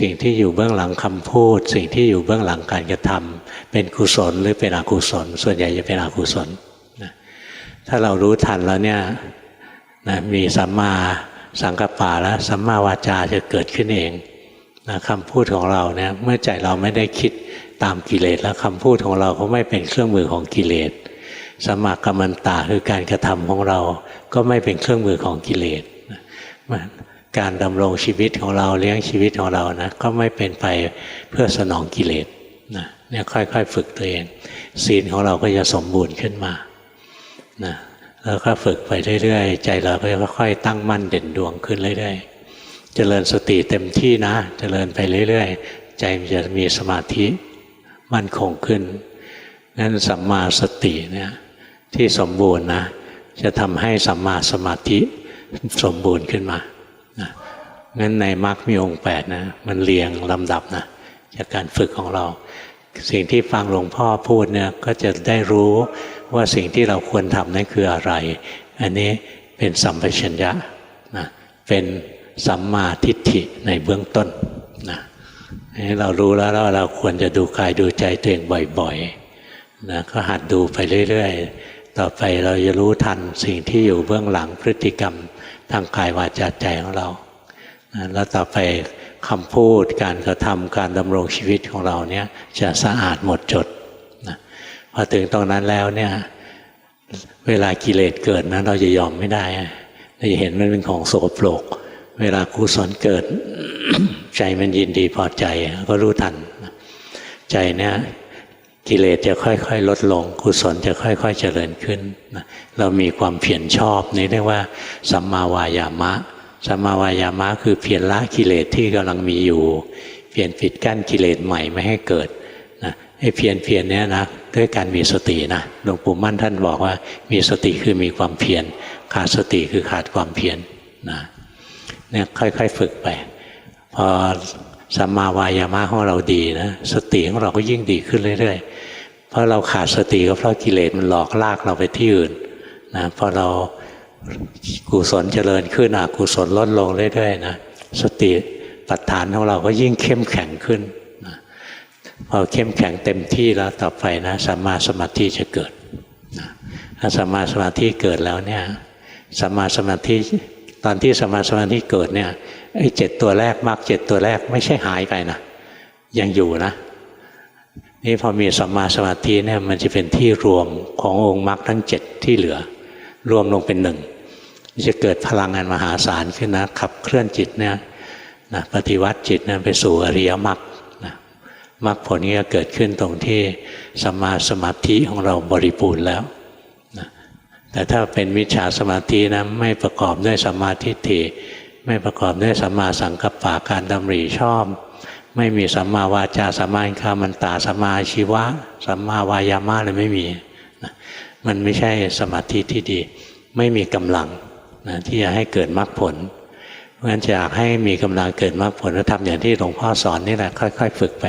สิ่งที่อยู่เบื้องหลังคำพูดสิ่งที่อยู่เบื้องหลังการกระทำเป็นกุศลหรือเป็นอกุศลส่วนใหญ่จะเป็นอกุศลนะถ้าเรารู้ทันแล้วเนี่ยนะมีสัมมาสังกัปปะแล้วสัมมาวาจาจะเกิดขึ้นเองนะคำพูดของเราเนี่ยเมื่อใจเราไม่ได้คิดตามกิเลสแล้วคำพูดของเราก็ไม่เป็นเครื่องมือของกิเลสสัมมากัมมันตะคือการกระทำของเราก็ไม่เป็นเครื่องมือของกิเลสการดำรงชีวิตของเราเลี้ยงชีวิตของเรานะก็ไม่เป็นไปเพื่อสนองกิเลสนะเนี่ยค่อยๆฝึกตัวเองศีลของเราก็จะสมบูรณ์ขึ้นมานะแล้วก็ฝึกไปเรื่อยๆใจเราก็จะค่อยๆตั้งมั่นเด่นดวงขึ้นเรื่อยๆเจริญสติเต็มที่นะเจริญไปเรื่อยๆใจมันจะมีสมาธิมั่นคงขึ้นนั้นสัมมาสติเนี่ยที่สมบูรณ์นะจะทำให้สัมมาสมาธิสมบูรณ์ขึ้นมานะงั้นในมรรคมีองค์8นะมันเรียงลำดับนะจากการฝึกของเราสิ่งที่ฟังหลวงพ่อพูดเนี่ยก็จะได้รู้ว่าสิ่งที่เราควรทำนั่นคืออะไรอันนี้เป็นสัมปชัญญะนะเป็นสัมมาทิฏฐิในเบื้องต้นนะนี่เรารู้แล้วเราควรจะดูกายดูใจตัวเองบ่อยๆนะก็หัดดูไปเรื่อยๆต่อไปเราจะรู้ทันสิ่งที่อยู่เบื้องหลังพฤติกรรมทางกายวาจาใจของเรานะแล้วต่อไปคำพูดการกระทำการดำรงชีวิตของเราเนี่ยจะสะอาดหมดจดนะพอถึงตรงนั้นแล้วเนี่ยเวลากิเลสเกิดนะเราจะยอมไม่ได้เราจะเห็นมันเป็นของโสโครกเวลากุศลเกิด ใจมันยินดีพอใจก็รู้ทันใจเนี่ยกิเลสจะค่อยๆลดลงกุศลจะค่อยๆเจริญขึ้นเรามีความเพียรชอบนี่เรียกว่าสัมมาวายามะสัมมาวายามะคือเพียรละกิเลสที่กำลังมีอยู่เพียรปิดกั้นกิเลสใหม่ไม่ให้เกิดนะไอ้เพียรเนี้ยนะด้วยการมีสตินะหลวงปู่มั่นท่านบอกว่ามีสติคือมีความเพียรขาดสติคือขาดความเพียรนะเนี่ยค่อยๆฝึกไปพอสัมมาวายามะของเราดีนะสติของเราก็ยิ่งดีขึ้นเรื่อยๆเพราะเราขาดสติก็เพราะกิเลสมันหลอกลากเราไปที่อื่นนะพอเรากุศลเจริญขึ้นอกุศลลดลงเรื่อยๆนะสติปัฏฐานของเราก็ยิ่งเข้มแข็งขึ้นนะพอเข้มแข็งเต็มที่แล้วต่อไปนะสัมมาสมาธิจะเกิดนะถ้าสัมมาสมาธิเกิดแล้วเนี่ยสัมมาสมาธิตอนที่สัมมาสมาธิเกิดเนี่ยไอ้7ตัวแรกมรรค7ตัวแรกไม่ใช่หายไปนะยังอยู่นะนี่พอมีสัมมาสมาธิเนี่ยมันจะเป็นที่รวมขององค์มรรคทั้ง7ที่เหลือรวมลงเป็นหนึ่งจะเกิดพลังงานมหาศาลขึ้นนะขับเคลื่อนจิตเนี่ยนะปฏิวัติจิตนะไปสู่อริยมรรคนะมรรคผลนี้ก็เกิดขึ้นตรงที่สัมมาสมาธิของเราบริบูรณ์แล้วนะแต่ถ้าเป็นมิจฉาสมาธินะไม่ประกอบด้วยสัมมาทิฏฐิไม่ประกอบด้วยสัมมาสังกัปปะการดำริชอบไม่มีสัมมาวาจาสัมมาอินทรีย์มันตาสัมมาชีวะสัมมาวายามะเลยไม่มีนะมันไม่ใช่สมาธิที่ดีไม่มีกำลังนะที่จะให้เกิดมรรคผลเพราะฉะนั้นอยากให้มีกำลังเกิดมรรคผลแล้วทำอย่างที่หลวงพ่อสอนนี่แหละค่อยๆฝึกไป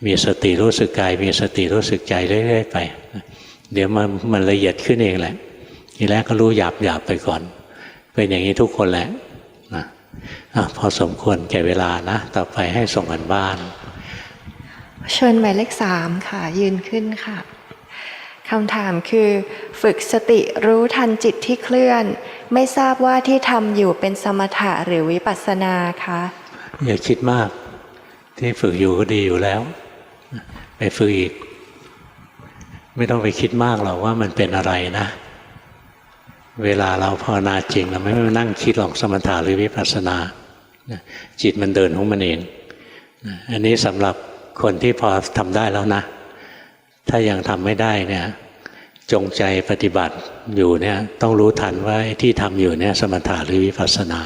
มีสติรู้สึกกายมีสติรู้สึกใจเรื่อยๆไปเดี๋ยวมันละเอียดขึ้นเองแหละทีแรกก็รู้หยาบๆไปก่อนเป็นอย่างนี้ทุกคนแหละนะพอสมควรแก่เวลานะต่อไปให้ส่งกันบ้านเชิญหมายเลข3ค่ะยืนขึ้นค่ะคำถามคือฝึกสติรู้ทันจิตที่เคลื่อนไม่ทราบว่าที่ทำอยู่เป็นสมถะหรือวิปัสสนาคะอย่าคิดมากที่ฝึกอยู่ก็ดีอยู่แล้วไปฝึกอีกไม่ต้องไปคิดมากหรอกว่ามันเป็นอะไรนะเวลาเราภาวนาจริงเราไม่มานั่งคิดหรอกสมถะหรือวิปัสสนาจิตมันเดินของมันเองอันนี้สำหรับคนที่พอทำได้แล้วนะถ้ายังทำไม่ได้เนี่ยจงใจปฏิบัติอยู่เนี่ยต้องรู้ทันว่าที่ทำอยู่เนี่ยสมถะหรือวิปัสสนา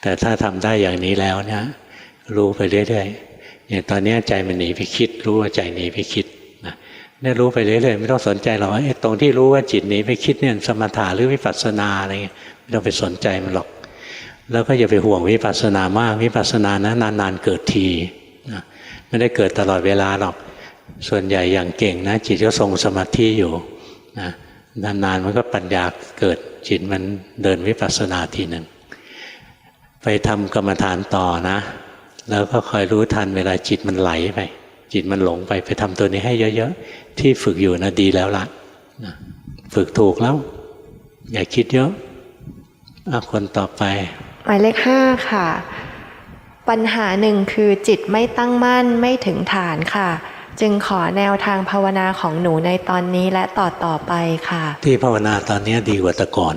แต่ถ้าทำได้อย่างนี้แล้วเนี่ยรู้ไปเรื่อยๆอย่างตอนนี้ใจมันหนีไปคิดรู้ว่าใจหนีไปคิดเนี่ยรู้ไปเรื่อยๆไม่ต้องสนใจหรอกตรงที่รู้ว่าจิตหนีไปคิดเนี่ยสมถะหรือวิปัสสนาอะไรเงี้ยไม่ต้องไปสนใจมันหรอกแล้วก็อย่าไปห่วงวิปัสสนามากวิปัสสนานะนานๆเกิดทีไม่ได้เกิดตลอดเวลาหรอกส่วนใหญ่อย่างเก่งนะจิตก็ทรงสมาธิอยู่นะ นานๆมันก็ปัญญาเกิดจิตมันเดินวิปัสสนาทีหนึ่งไปทำกรรมฐานต่อนะแล้วก็คอยรู้ทันเวลาจิตมันไหลไปจิตมันหลงไปทำตัวนี้ให้เยอะๆที่ฝึกอยู่นะดีแล้วล่ะนะฝึกถูกแล้วอย่าคิดเยอะคนต่อไปหมายเลข5ค่ะปัญหาหนึ่งคือจิตไม่ตั้งมั่นไม่ถึงฐานค่ะจึงขอแนวทางภาวนาของหนูในตอนนี้และต่อไปค่ะที่ภาวนาตอนนี้ดีกว่าแต่ก่อน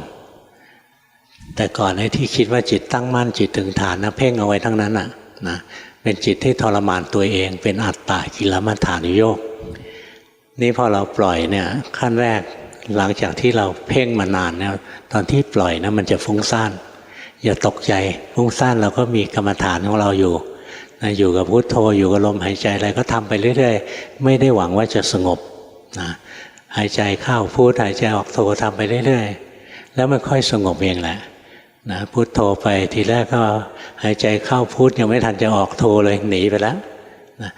ไอ้ที่คิดว่าจิตตั้งมั่นจิตถึงฐานนะเพ่งเอาไว้ทั้งนั้นนะเป็นจิตที่ทรมานตัวเองเป็นอัตตากิลมัฏฐานุโยคนี่พอเราปล่อยเนี่ยขั้นแรกหลังจากที่เราเพ่งมานานเนี่ยตอนที่ปล่อยนะมันจะฟุ้งซ่านอย่าตกใจฟุ้งซ่านเราก็มีกรรมฐานของเราอยู่อยู่กับพุทโธอยู่กับลมหายใจอะไรก็ทำไปเรื่อยๆไม่ได้หวังว่าจะสงบนะหายใจเข้าพุทหายใจออกโธทำไปเรื่อยๆแล้วมันค่อยสงบเองแหละนะพุทโธไปทีแรกก็หายใจเข้าพุทยังไม่ทันจะออกโธเลยหนีไปแล้วนะ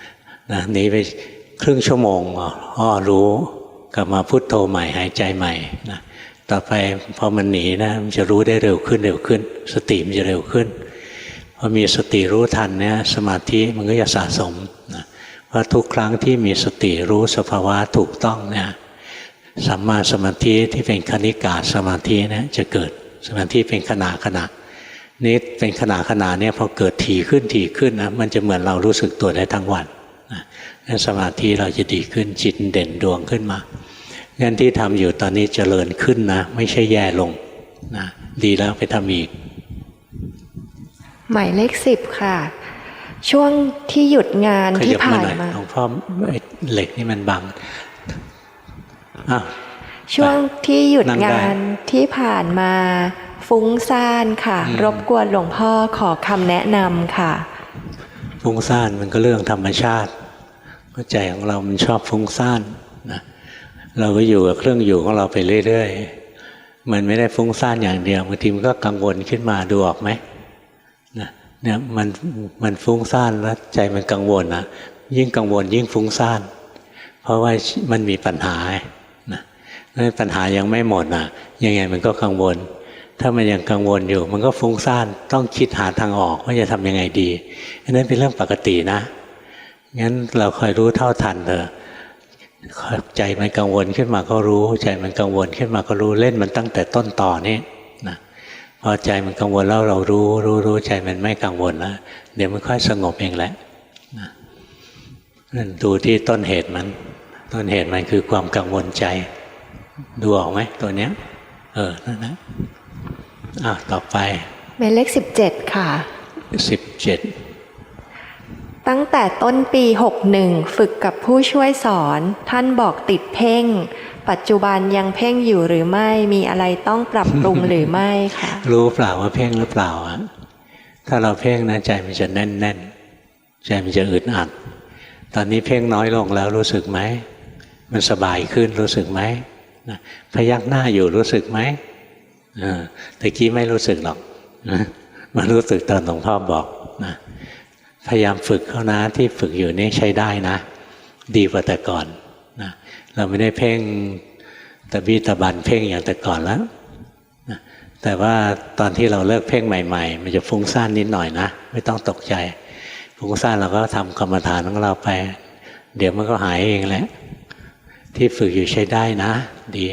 หนีไปครึ่งชั่วโมงรู้กลับมาพุทโธใหม่หายใจใหม่นะต่อไปพอมันหนีนะมันจะรู้ได้เร็วขึ้นสติมันจะเร็วขึ้นพอมีสติรู้ทันเนี่ยสมาธิมันก็จะสะสมนะเพราะทุกครั้งที่มีสติรู้สภาวะถูกต้องเนี่ยสัมมาสมาธิที่เป็นคณิกาสมาธิเนี่ยจะเกิดสมาธิเป็นขณะนี่เป็นขณะเนี่ยพอเกิดถี่ขึ้นนะมันจะเหมือนเรารู้สึกตัวได้ทั้งวันนะสมาธิเราจะดีขึ้นจิตเด่นดวงขึ้นมางั้นที่ทำอยู่ตอนนี้เจริญขึ้นนะไม่ใช่แย่ลงนะดีแล้วไปทำอีกหมายเลข10ค่ะช่วงที่หยุดงานที่ผ่านมาหลวงพ่อเหล็กนี่มันบังช่วงที่หยุดงานที่ผ่านมาฟุ้งซ่านค่ะรบกวนหลวงพ่อขอคำแนะนำค่ะฟุ้งซ่านมันก็เรื่องธรรมชาติใจของเรามันชอบฟุ้งซ่านนะเราก็อยู่กับเครื่องอยู่ของเราไปเรื่อยๆมันไม่ได้ฟุ้งซ่านอย่างเดียวบางทีมันก็กังวลขึ้นมาดูออกไหมเนี่ยมันฟุ้งซ่านแล้วใจมันกังวลนะยิ่งกังวลยิ่งฟุ้งซ่านเพราะว่ามันมีปัญหานะปัญหายังไม่หมดนะยังไงมันก็กังวลถ้ามันยังกังวลอยู่มันก็ฟุ้งซ่านต้องคิดหาทางออกว่าจะทำยังไงดีอันนั้นเป็นเรื่องปกตินะงั้นเราคอยรู้เท่าทันเถอะใจมันกังวลขึ้นมาก็รู้ใจมันกังวลขึ้นมาก็รู้เล่นมันตั้งแต่ต้นต่อนี่นะพอใจมันกังวลแล้วเรารู้ใจมันไม่กังวลแล้วเดี๋ยวมันค่อยสงบเองแหละนะนั่นดูที่ต้นเหตุมันคือความกังวลใจดูออกไหมตัวเนี้ยนั่นนะต่อไปหมายเลข17ค่ะ17ตั้งแต่ต้นปี61ฝึกกับผู้ช่วยสอนท่านบอกติดเพ่งปัจจุบันยังเพ่งอยู่หรือไม่มีอะไรต้องปรับปรุงหรือไม่ค่ะรู้เปล่าว่าเพ่งหรือเปล่าถ้าเราเพ่งนะใจมันจะแน่นใจมันจะอึดอัดตอนนี้เพ่งน้อยลงแล้วรู้สึกไหมมันสบายขึ้นรู้สึกไหมพยักหน้าอยู่รู้สึกไหมแต่กี้ไม่รู้สึกหรอกมันรู้สึกตอนหลวงพ่อบอกนะพยายามฝึกเข้านะที่ฝึกอยู่นี่ใช้ได้นะดีกว่าแต่ก่อนนะเราไม่ได้เพ่งตะบี้ตะบันเพ่งอย่างแต่ก่อนแล้วนะแต่ว่าตอนที่เราเลิกเพ่งใหม่ๆมันจะฟุ้งซ่านนิดหน่อยนะไม่ต้องตกใจฟุ้งซ่านเราก็ทำกรรมฐานของเราไปเดี๋ยวมันก็หายเองแหละที่ฝึกอยู่ใช้ได้นะดี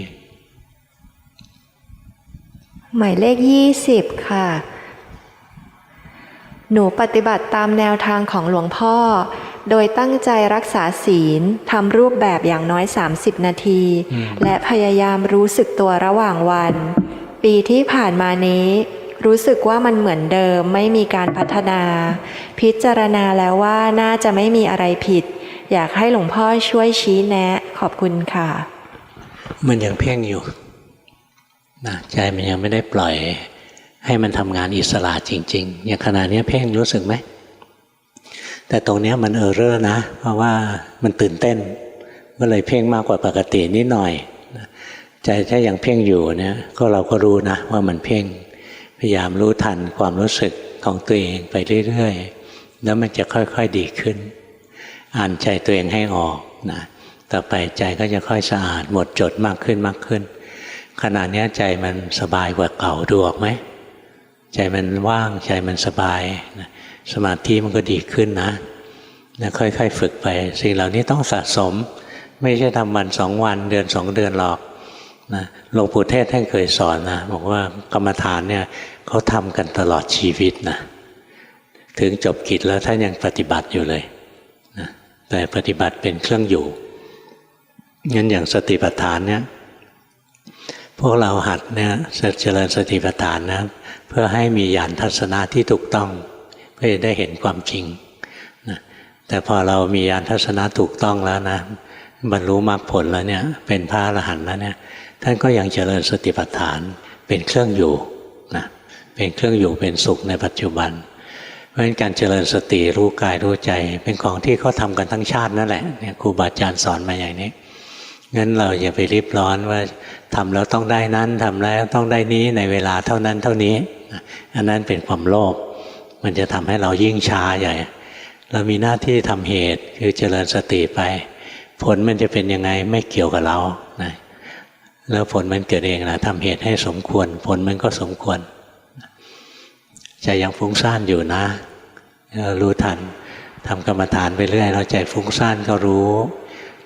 หมายเลข20ค่ะหนูปฏิบัติตามแนวทางของหลวงพ่อโดยตั้งใจรักษาศีลทำรูปแบบอย่างน้อย30นาทีและพยายามรู้สึกตัวระหว่างวันปีที่ผ่านมานี้รู้สึกว่ามันเหมือนเดิมไม่มีการพัฒนาพิจารณาแล้วว่าน่าจะไม่มีอะไรผิดอยากให้หลวงพ่อช่วยชี้แนะขอบคุณค่ะมันยังเพ่งอยู่นะใจมันยังไม่ได้ปล่อยให้มันทำงานอิสระจริงๆอย่างขณะนี้เพ่งรู้สึกไหมแต่ตรงนี้มันเออร์เรอร์นะเพราะว่ามันตื่นเต้นก็เลยเพ่งมากกว่าปกตินิดหน่อยใจถ้ายังเพ่งอยู่เนี่ยก็เราก็รู้นะว่ามันเพ่งพยายามรู้ทันความรู้สึกของตัวเองไปเรื่อยๆแล้วมันจะค่อยๆดีขึ้นอ่านใจตัวเองให้ออกนะต่อไปใจก็จะค่อยสะอาดหมดจดมากขึ้น ขณะนี้ใจมันสบายกว่าเก่าดูออกไหมใจมันว่างใจมันสบายสมาธิมันก็ดีขึ้นนะค่อยๆฝึกไปสิ่งเหล่านี้ต้องสะสมไม่ใช่ทำวัน2 วันเดือน2 เดือนหรอกนะหลวงปู่เทศท่านเคยสอนนะบอกว่ากรรมฐานเนี่ยเขาทำกันตลอดชีวิตนะถึงจบกิจแล้วท่านยังปฏิบัติอยู่เลยนะแต่ปฏิบัติเป็นเครื่องอยู่งั้นอย่างสติปัฏฐานเนี่ยพวกเราหัดเนี่ยเจริญสติปัฏฐานนะเพื่อให้มีญาณทัศนะที่ถูกต้องเพื่อได้เห็นความจริงนะแต่พอเรามีญาณทัศนะถูกต้องแล้วนะบรรลุมรรคผลแล้วเนี่ยเป็นพระอรหันต์แล้วเนี่ยท่านก็ยังเจริญสติปัฏฐานเป็นเครื่องอยู่นะเป็นเครื่องอยู่เป็นสุขในปัจจุบันเพราะฉะนั้นการเจริญสติรู้กายรู้ใจเป็นของที่เขาทำกันทั้งชาตินั่นแหละเนี่ยครูบาอาจารย์สอนมาอย่างนี้งั้นเราอย่าไปรีบร้อนว่าทำแล้วต้องได้นั้นทำแล้วต้องได้นี้ในเวลาเท่านั้นเท่านี้อันนั้นเป็นความโลภมันจะทำให้เรายิ่งช้าใหญ่เรามีหน้าที่ทำเหตุคือเจริญสติไปผลมันจะเป็นยังไงไม่เกี่ยวกับเรานะแล้วผลมันเกิดเองนะทำเหตุให้สมควรผลมันก็สมควรใจยังฟุ้งซ่านอยู่นะรู้ทันทำกรรมฐานไปเรื่อยเราใจฟุ้งซ่านก็รู้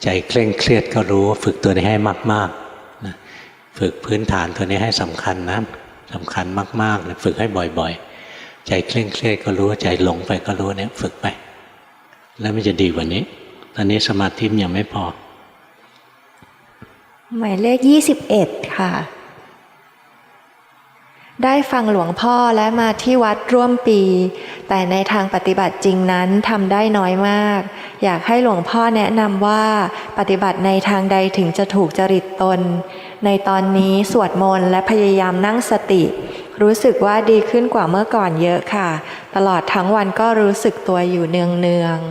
ใจเคร่งเครียดก็รู้ฝึกตัวนี้ให้มากๆนะฝึกพื้นฐานตัวนี้ให้สำคัญนะสำคัญมากๆนะฝึกให้บ่อยๆใจเคร่งเครียดก็รู้ใจหลงไปก็รู้เนี่ยฝึกไปแล้วมันจะดีกว่านี้ตอนนี้สมาธิยังไม่พอหมายเลข21ค่ะได้ฟังหลวงพ่อและมาที่วัดร่วมปีแต่ในทางปฏิบัติจริงนั้นทำได้น้อยมากอยากให้หลวงพ่อแนะนำว่าปฏิบัติในทางใดถึงจะถูกจริตตนในตอนนี้สวดมนต์และพยายามนั่งสติรู้สึกว่าดีขึ้นกว่าเมื่อก่อนเยอะค่ะตลอดทั้งวันก็รู้สึกตัวอยู่เนืองๆ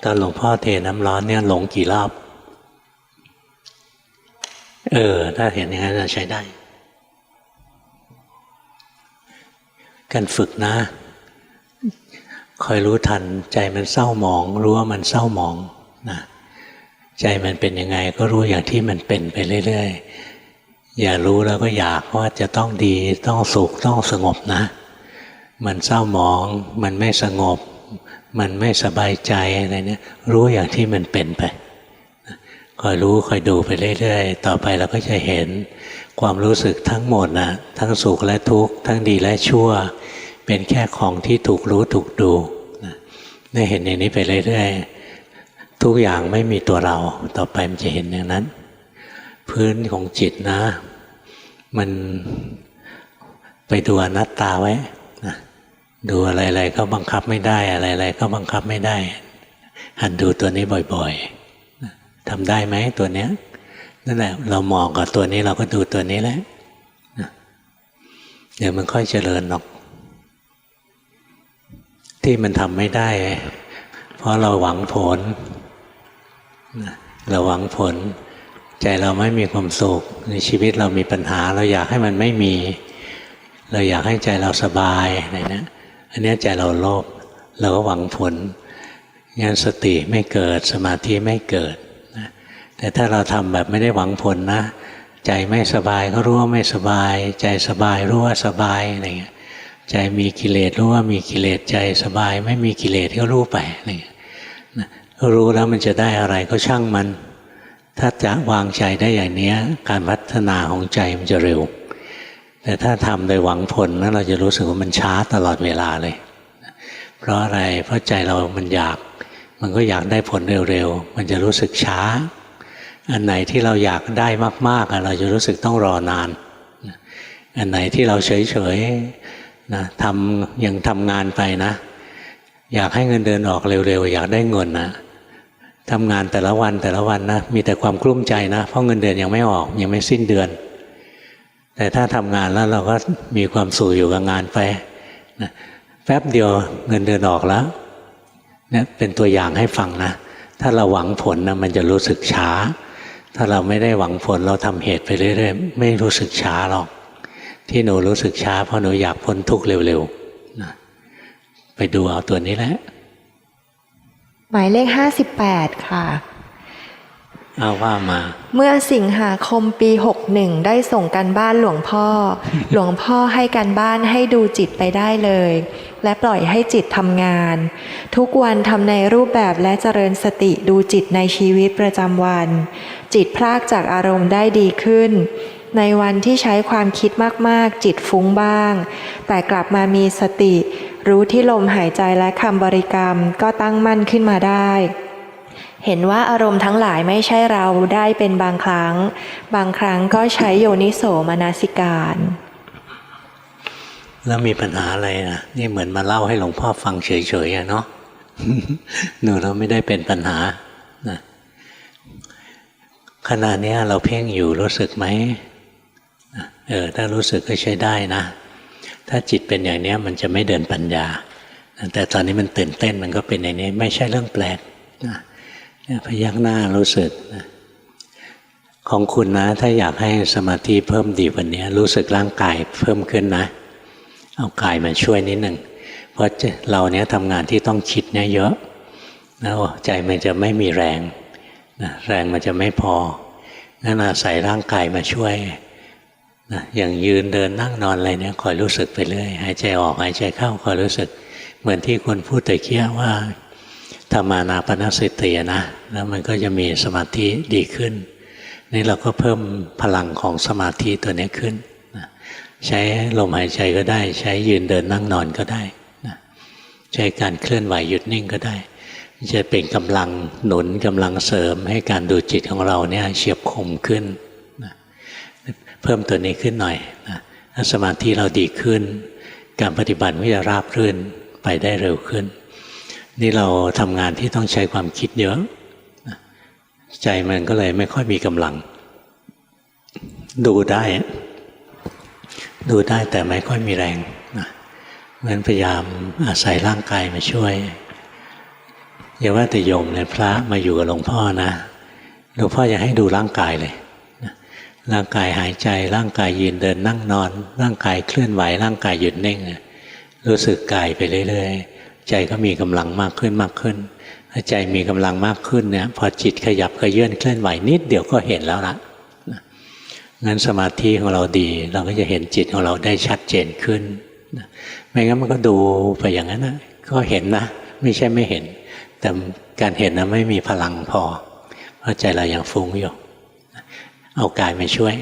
ตอนหลวงพ่อเทน้ำร้อนเนี่ยหลงกี่รอบถ้าเห็นอย่างนั้นจะใช้ได้การฝึกนะคอยรู้ทันใจมันเศร้าหมองรู้ว่ามันเศร้าหมองนะใจมันเป็นยังไงก็รู้อย่างที่มันเป็นไปเรื่อยๆอย่ารู้แล้วก็อยากว่าจะต้องดีต้องสุขต้องสงบนะมันเศร้าหมองมันไม่สงบมันไม่สบายใจอะไรเนี่ยรู้อย่างที่มันเป็นไปคอยรู้คอยดูไปเรื่อยๆต่อไปเราก็จะเห็นความรู้สึกทั้งหมดนะทั้งสุขและทุกข์ทั้งดีและชั่วเป็นแค่ของที่ถูกรู้ถูกดูได้เห็นอย่างนี้ไปเรื่อยๆทุกอย่างไม่มีตัวเราต่อไปมันจะเห็นอย่างนั้นพื้นของจิตนะมันไปดูอนัตตาไว้นะดูอะไรๆก็บังคับไม่ได้อะไรๆก็บังคับไม่ได้หัดดูตัวนี้บ่อยๆทำได้ไหมตัวเนี้ยนั่นแหละเรามองกับตัวนี้เราก็ดูตัวนี้แหละเดี๋ยวมันค่อยเจริญหรอกที่มันทำไม่ได้เพราะเราหวังผลเราหวังผลใจเราไม่มีความสุขในชีวิตเรามีปัญหาเราอยากให้มันไม่มีเราอยากให้ใจเราสบายอะไรนะอันนี้ใจเราโลภเราก็หวังผลงั้นสติไม่เกิดสมาธิไม่เกิดนะแต่ถ้าเราทำแบบไม่ได้หวังผลนะใจไม่สบายก็รู้ว่าไม่สบายใจสบายรู้ว่าสบายอะไรเงี้ยใจมีกิเลสรู้ว่ามีกิเลสใจสบายไม่มีกิเลสก็รู้ไปอะไรเงี้ยนะรู้แล้วมันจะได้อะไรก็ช่างมันถ้าจะวางใจได้อย่างนี้การพัฒนาของใจมันจะเร็วแต่ถ้าทำโดยหวังผลนั้นเราจะรู้สึกว่ามันช้าตลอดเวลาเลยเพราะอะไรเพราะใจเรามันอยากมันก็อยากได้ผลเร็วๆมันจะรู้สึกช้าอันไหนที่เราอยากได้มากๆเราจะรู้สึกต้องรอนานอันไหนที่เราเฉยๆนะยังทำงานไปนะอยากให้เงินเดือนออกเร็วๆอยากได้เงินนะทำงานแต่ละวันนะมีแต่ความกลุ้มใจนะเพราะเงินเดือนยังไม่ออกยังไม่สิ้นเดือนแต่ถ้าทำงานแล้วเราก็มีความสุขอยู่กับงานไปนะแป๊บเดียวเงินเดือนออกแล้วเนี่ยเป็นตัวอย่างให้ฟังนะถ้าเราหวังผลนะมันจะรู้สึกช้า ถ้าเราไม่ได้หวังผลเราทำเหตุไปเรื่อยๆไม่รู้สึกช้าหรอกที่หนูรู้สึกช้าเพราะหนูอยากพ้นทุกข์เร็วๆนะไปดูเอาตัวนี้แหละหมายเลข58ค่ะเอาว่ามาเมื่อสิงหาคมปี61ได้ส่งกันบ้านหลวงพ่อ หลวงพ่อให้กันบ้านให้ดูจิตไปได้เลยและปล่อยให้จิตทำงานทุกวันทำในรูปแบบและเจริญสติดูจิตในชีวิตประจำวันจิตพรากจากอารมณ์ได้ดีขึ้นในวันที่ใช้ความคิดมากๆจิตฟุ้งบ้างแต่กลับมามีสติรู้ที่ลมหายใจและคำบริกรรมก็ตั้งมั่นขึ้นมาได้เห็นว่าอารมณ์ทั้งหลายไม่ใช่เราได้เป็นบางครั้งบางครั้งก็ใช้โยนิโสมนสิการแล้วมีปัญหาอะไรนะนี่เหมือนมาเล่าให้หลวงพ่อฟังเฉยๆเนาะ หนูเราไม่ได้เป็นปัญหานะขณะนี้เราเพ่งอยู่รู้สึกไหมถ้ารู้สึกก็ใช้ได้นะถ้าจิตเป็นอย่างนี้มันจะไม่เดินปัญญาแต่ตอนนี้มันตื่นเต้นมันก็เป็นอย่างนี้ไม่ใช่เรื่องแปลกนะพยักหน้ารู้สึกนะของคุณนะถ้าอยากให้สมาธิเพิ่มดีกว่านี้รู้สึกร่างกายเพิ่มขึ้นนะเอากายมาช่วยนิดหนึ่งเพราะเราเนี้ยทำงานที่ต้องคิดเนี่ยเยอะแล้วใจมันจะไม่มีแรงนะแรงมันจะไม่พองั้นอาศัยร่างกายมาช่วยนะอย่างยืนเดินนั่งนอนอะไรเนี่ยคอยรู้สึกไปเรื่อยหายใจออกหายใจเข้าคอยรู้สึกเหมือนที่คุณพูดตะเกียว่าธรรมานาปนสตินะแล้วมันก็จะมีสมาธิดีขึ้นนี่เราก็เพิ่มพลังของสมาธิตัวนี้ขึ้นนะใช้ลมหายใจก็ได้ใช้ยืนเดินนั่งนอนก็ได้นะใช้การเคลื่อนไหวหยุดนิ่งก็ได้จะเป็นกำลังหนุนกำลังเสริมให้การดูจิตของเราเนี่ยเฉียบคมขึ้นนะเพิ่มตัวนี้ขึ้นหน่อยนะถ้าสมาธิเราดีขึ้นการปฏิบัติก็จะราบรื่นไปได้เร็วขึ้นนี่เราทำงานที่ต้องใช้ความคิดเยอะใจมันก็เลยไม่ค่อยมีกำลังดูได้แต่ไม่ค่อยมีแรงนะงั้นพยายามอาศัยร่างกายมาช่วยอย่าว่าแต่โยมเลยพระมาอยู่กับหลวงพ่อนะหลวงพ่ออยากให้ดูร่างกายเลยร่างกายหายใจร่างกายยืนเดินนั่งนอนร่างกายเคลื่อนไหวร่างกายหยุดนิ่งรู้สึกกายไปเรื่อยๆใจก็มีกำลังมากขึ้นถ้าใจมีกำลังมากขึ้นเนี่ยพอจิตขยับขยื่นเคลื่อนไหวนิดเดียวก็เห็นแล้วละงั้นสมาธิของเราดีเราก็จะเห็นจิตของเราได้ชัดเจนขึ้นไม่งั้นมันก็ดูไปอย่างนั้นนะก็เห็นนะไม่ใช่ไม่เห็นแต่การเห็นนะไม่มีพลังพอเพราะใจเรายังฟุ้งอยู่เอากายมาช่วย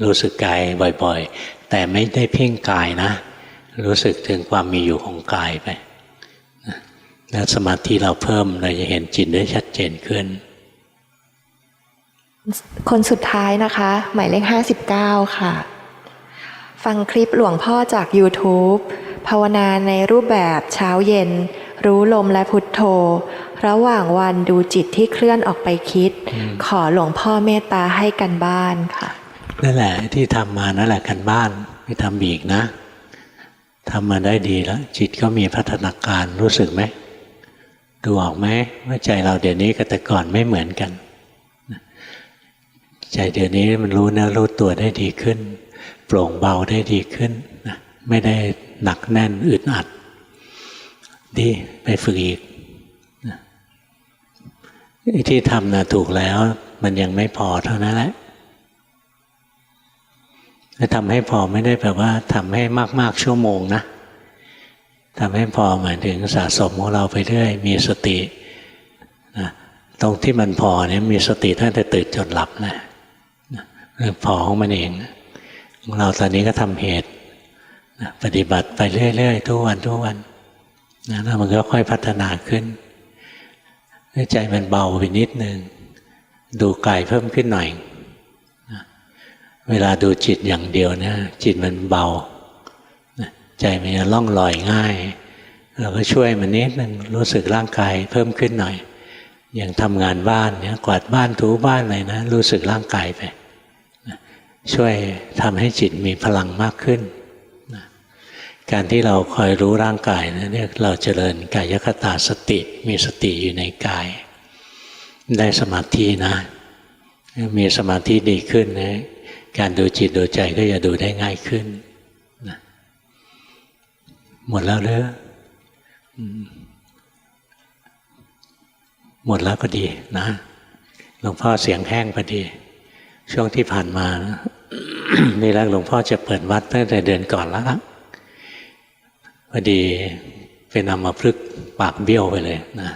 รู้สึกกายบ่อยๆแต่ไม่ได้เพ่งกายนะรู้สึกถึงความมีอยู่ของกายไปแล้วสมาธิเราเพิ่มเราจะเห็นจิตได้ชัดเจนขึ้นคนสุดท้ายนะคะหมายเลข59ค่ะฟังคลิปหลวงพ่อจาก YouTube ภาวนาในรูปแบบเช้าเย็นรู้ลมและพุทโธระหว่างวันดูจิตที่เคลื่อนออกไปคิดขอหลวงพ่อเมตตาให้กันบ้านค่ะนั่นแหละที่ทำมานั่นแหละกันบ้านไม่ทำอีกนะทำมาได้ดีแล้วจิตก็มีพัฒนาการรู้สึกไหมดูออกไหมว่าใจเราเดี๋ยวนี้กับแต่ก่อนไม่เหมือนกันใจเดี๋ยวนี้มันรู้เนื้อรู้ตัวได้ดีขึ้นโปร่งเบาได้ดีขึ้นนะไม่ได้หนักแน่นอึดอัดดีไปฝึกอีกนะที่ทำนะถูกแล้วมันยังไม่พอเท่านั้นแหละถ้าทำให้พอไม่ได้แปลว่าทำให้มากๆชั่วโมงนะทำให้พอหมายถึงสะสมของเราไปเรื่อยมีสตินะตรงที่มันพอเนี่ยมีสติตั้งแต่ตื่นจนหลับนะพอของมันเองของเราตอนนี้ก็ทำเหตุนะปฏิบัติไปเรื่อยๆทุกวันนะแล้วมันก็ค่อยพัฒนาขึ้นใจมันเบาไปนิดนึงดูกายเพิ่มขึ้นหน่อยนะเวลาดูจิตอย่างเดียวเนี่ยจิตมันเบาใจมันจะล่องลอยง่ายเราก็ช่วยมันนิดนึงรู้สึกร่างกายเพิ่มขึ้นหน่อยอย่างทำงานบ้านเนี่ยกวาดบ้านถูบ้านอะไรนะรู้สึกร่างกายไปช่วยทำให้จิตมีพลังมากขึ้นการที่เราคอยรู้ร่างกายนะเนี่ยเราเจริญกายคตาสติมีสติอยู่ในกายได้สมาธินะ มีสมาธิดีขึ้นนะการดูจิตดูใจก็จะดูได้ง่ายขึ้นนะหมดแล้วหรือหมดแล้วก็ดีนะหลวงพ่อเสียงแห้งพอดีช่วงที่ผ่านมานะ นี่แรกหลวงพ่อจะเปิดวัดตั้งแต่เดือนก่อนแล้วนะพอดีเป็นอัมพฤกษ์ปากเบี้ยวไปเลยนะ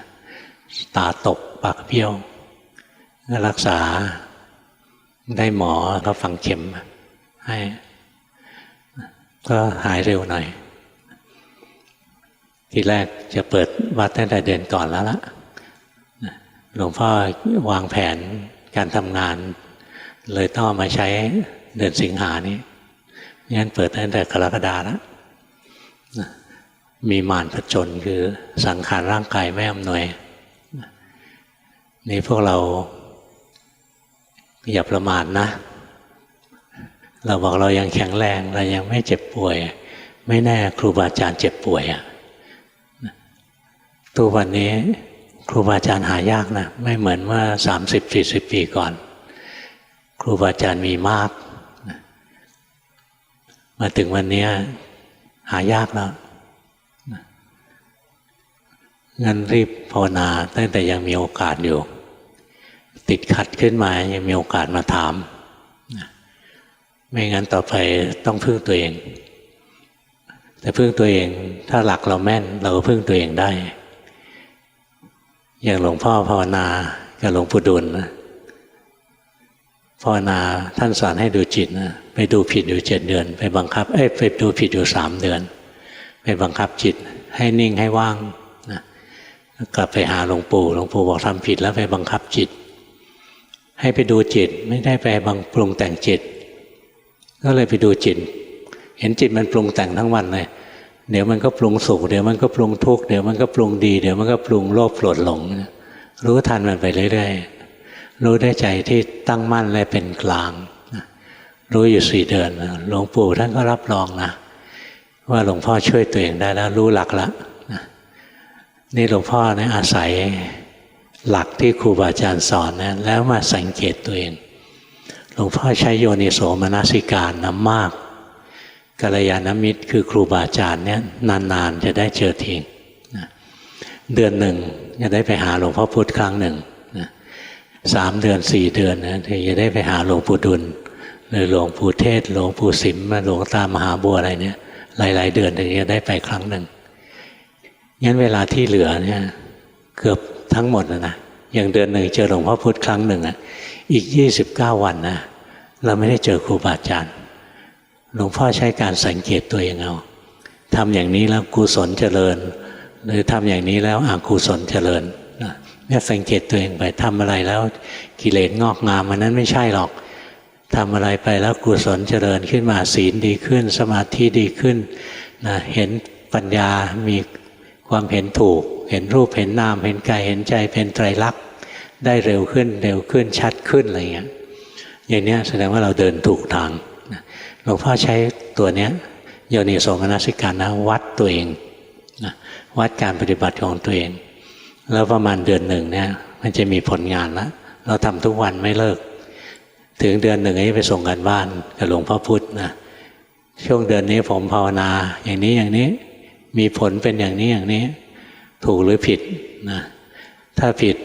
ตาตกปากเบี้ยวก็รักษาได้หมอเขาฝังเข็มให้ก็หายเร็วหน่อยทีแรกจะเปิดวัดตั้งแต่เดือนก่อนแล้วล่ะหลวงพ่อวางแผนการทำงานเลยต้องมาใช้เดือนสิงหานี้งั้นเปิดตั้งแต่กรกฎาแล้วมีมารผจญคือสังขารร่างกายไม่อำนวยนี่พวกเราอย่าประมาทนะเราบอกเรายังแข็งแรงเรายังไม่เจ็บป่วยไม่แน่ครูบาอาจารย์เจ็บป่วยตัววันนี้ครูบาอาจารย์หายากนะไม่เหมือนเมื่อ30-40 ปีก่อนครูบาอาจารย์มีมากมาถึงวันนี้หายากแล้วงั้นรีบภาวนาตั้งแต่ยังมีโอกาสอยู่ติดขัดขึ้นมายังมีโอกาสมาถามไม่งั้นต่อไปต้องพึ่งตัวเองแต่พึ่งตัวเองถ้าหลักเราแม่นเราก็พึ่งตัวเองได้อย่างหลวงพ่อภาวนากับหลวงปู่ดุลนะภาวนาท่านสอนให้ดูจิตนะไปดูผิดอยู่7 เดือนไปบังคับไปดูผิดอยู่3 เดือนไปบังคับจิตให้นิ่งให้ว่างนะกลับไปหาหลวงปู่บอกทำผิดแล้วไปบังคับจิตให้ไปดูจิตไม่ได้ไปปรุงแต่งจิตก็เลยไปดูจิตเห็นจิตมันปรุงแต่งทั้งวันเลยเดี๋ยวมันก็ปรุงสุขเดี๋ยวมันก็ปรุงทุกข์เดี๋ยวมันก็ปรุงดีเดี๋ยวมันก็ปรุงโลภโกรธหลงรู้ทันมันไปเรื่อยๆรู้ได้ใจที่ตั้งมั่นและเป็นกลางรู้อยู่4 เดือนหลวงปู่ท่านก็รับรองนะว่าหลวงพ่อช่วยตัวเองได้แล้วรู้หลักแล้วนี่หลวงพ่อเนี่ยอาศัยหลักที่ครูบาอาจารย์สอนนะแล้วมาสังเกตตัวเองหลวงพ่อใช้โยนิโสมนสิการนะมากกัลยาณมิตรคือครูบาอาจารย์เนี่ยนานๆจะได้เจอทีเดือนหนึ่งจะได้ไปหาหลวงพ่อพุธครั้งหนึ่ง3 เดือน4 เดือนนะถึงจะได้ไปหาหลวงปู่ดุลหรือหลวงปู่เทศหลวงปู่สิมหลวงตามหาบัวอะไรเนี่ยหลายๆเดือนถึงจะได้ไปครั้งหนึ่งงั้นเวลาที่เหลือเนี่ยเกือบทั้งหมดนะอย่างเดือนหนึ่งเจอหลวงพ่อพุธครั้งหนึ่งอีก29 วันนะเราไม่ได้เจอครูบาอาจารย์หลวงพ่อใช้การสังเกตตัวเองเอาทำอย่างนี้แล้วกุศลเจริญหรือทำอย่างนี้แล้วอกุศลเจริญเนี่ยสังเกตตัวเองไปทำอะไรแล้วกิเลสงอกงามมันนั้นไม่ใช่หรอกทำอะไรไปแล้วกุศลเจริญขึ้นมาศีลดีขึ้นสมาธิดีขึ้นนะเห็นปัญญามีความเห็นถูกเห็นรูปเห็นนามเห็นกายเห็นใจเป็นไตรลักษณ์ได้เร็วขึ้นชัดขึ้นอะไรอย่างเงี้ยอย่างนี้แสดงว่าเราเดินถูกทางหลวงพ่อใช้ตัวเนี้ยโยนิโสมนสิการนะวัดตัวเองนะวัดการปฏิบัติของตัวเองแล้วประมาณเดือนหนึ่งเนี่ยมันจะมีผลงานแล้วเราทำทุกวันไม่เลิกถึงเดือนหนึ่งให้ไปส่งกันบ้านกับหลวงพ่อพุธนะช่วงเดือนนี้ผมภาวนาอย่างนี้มีผลเป็นอย่างนี้ถูกหรือผิดนะถ้าผิด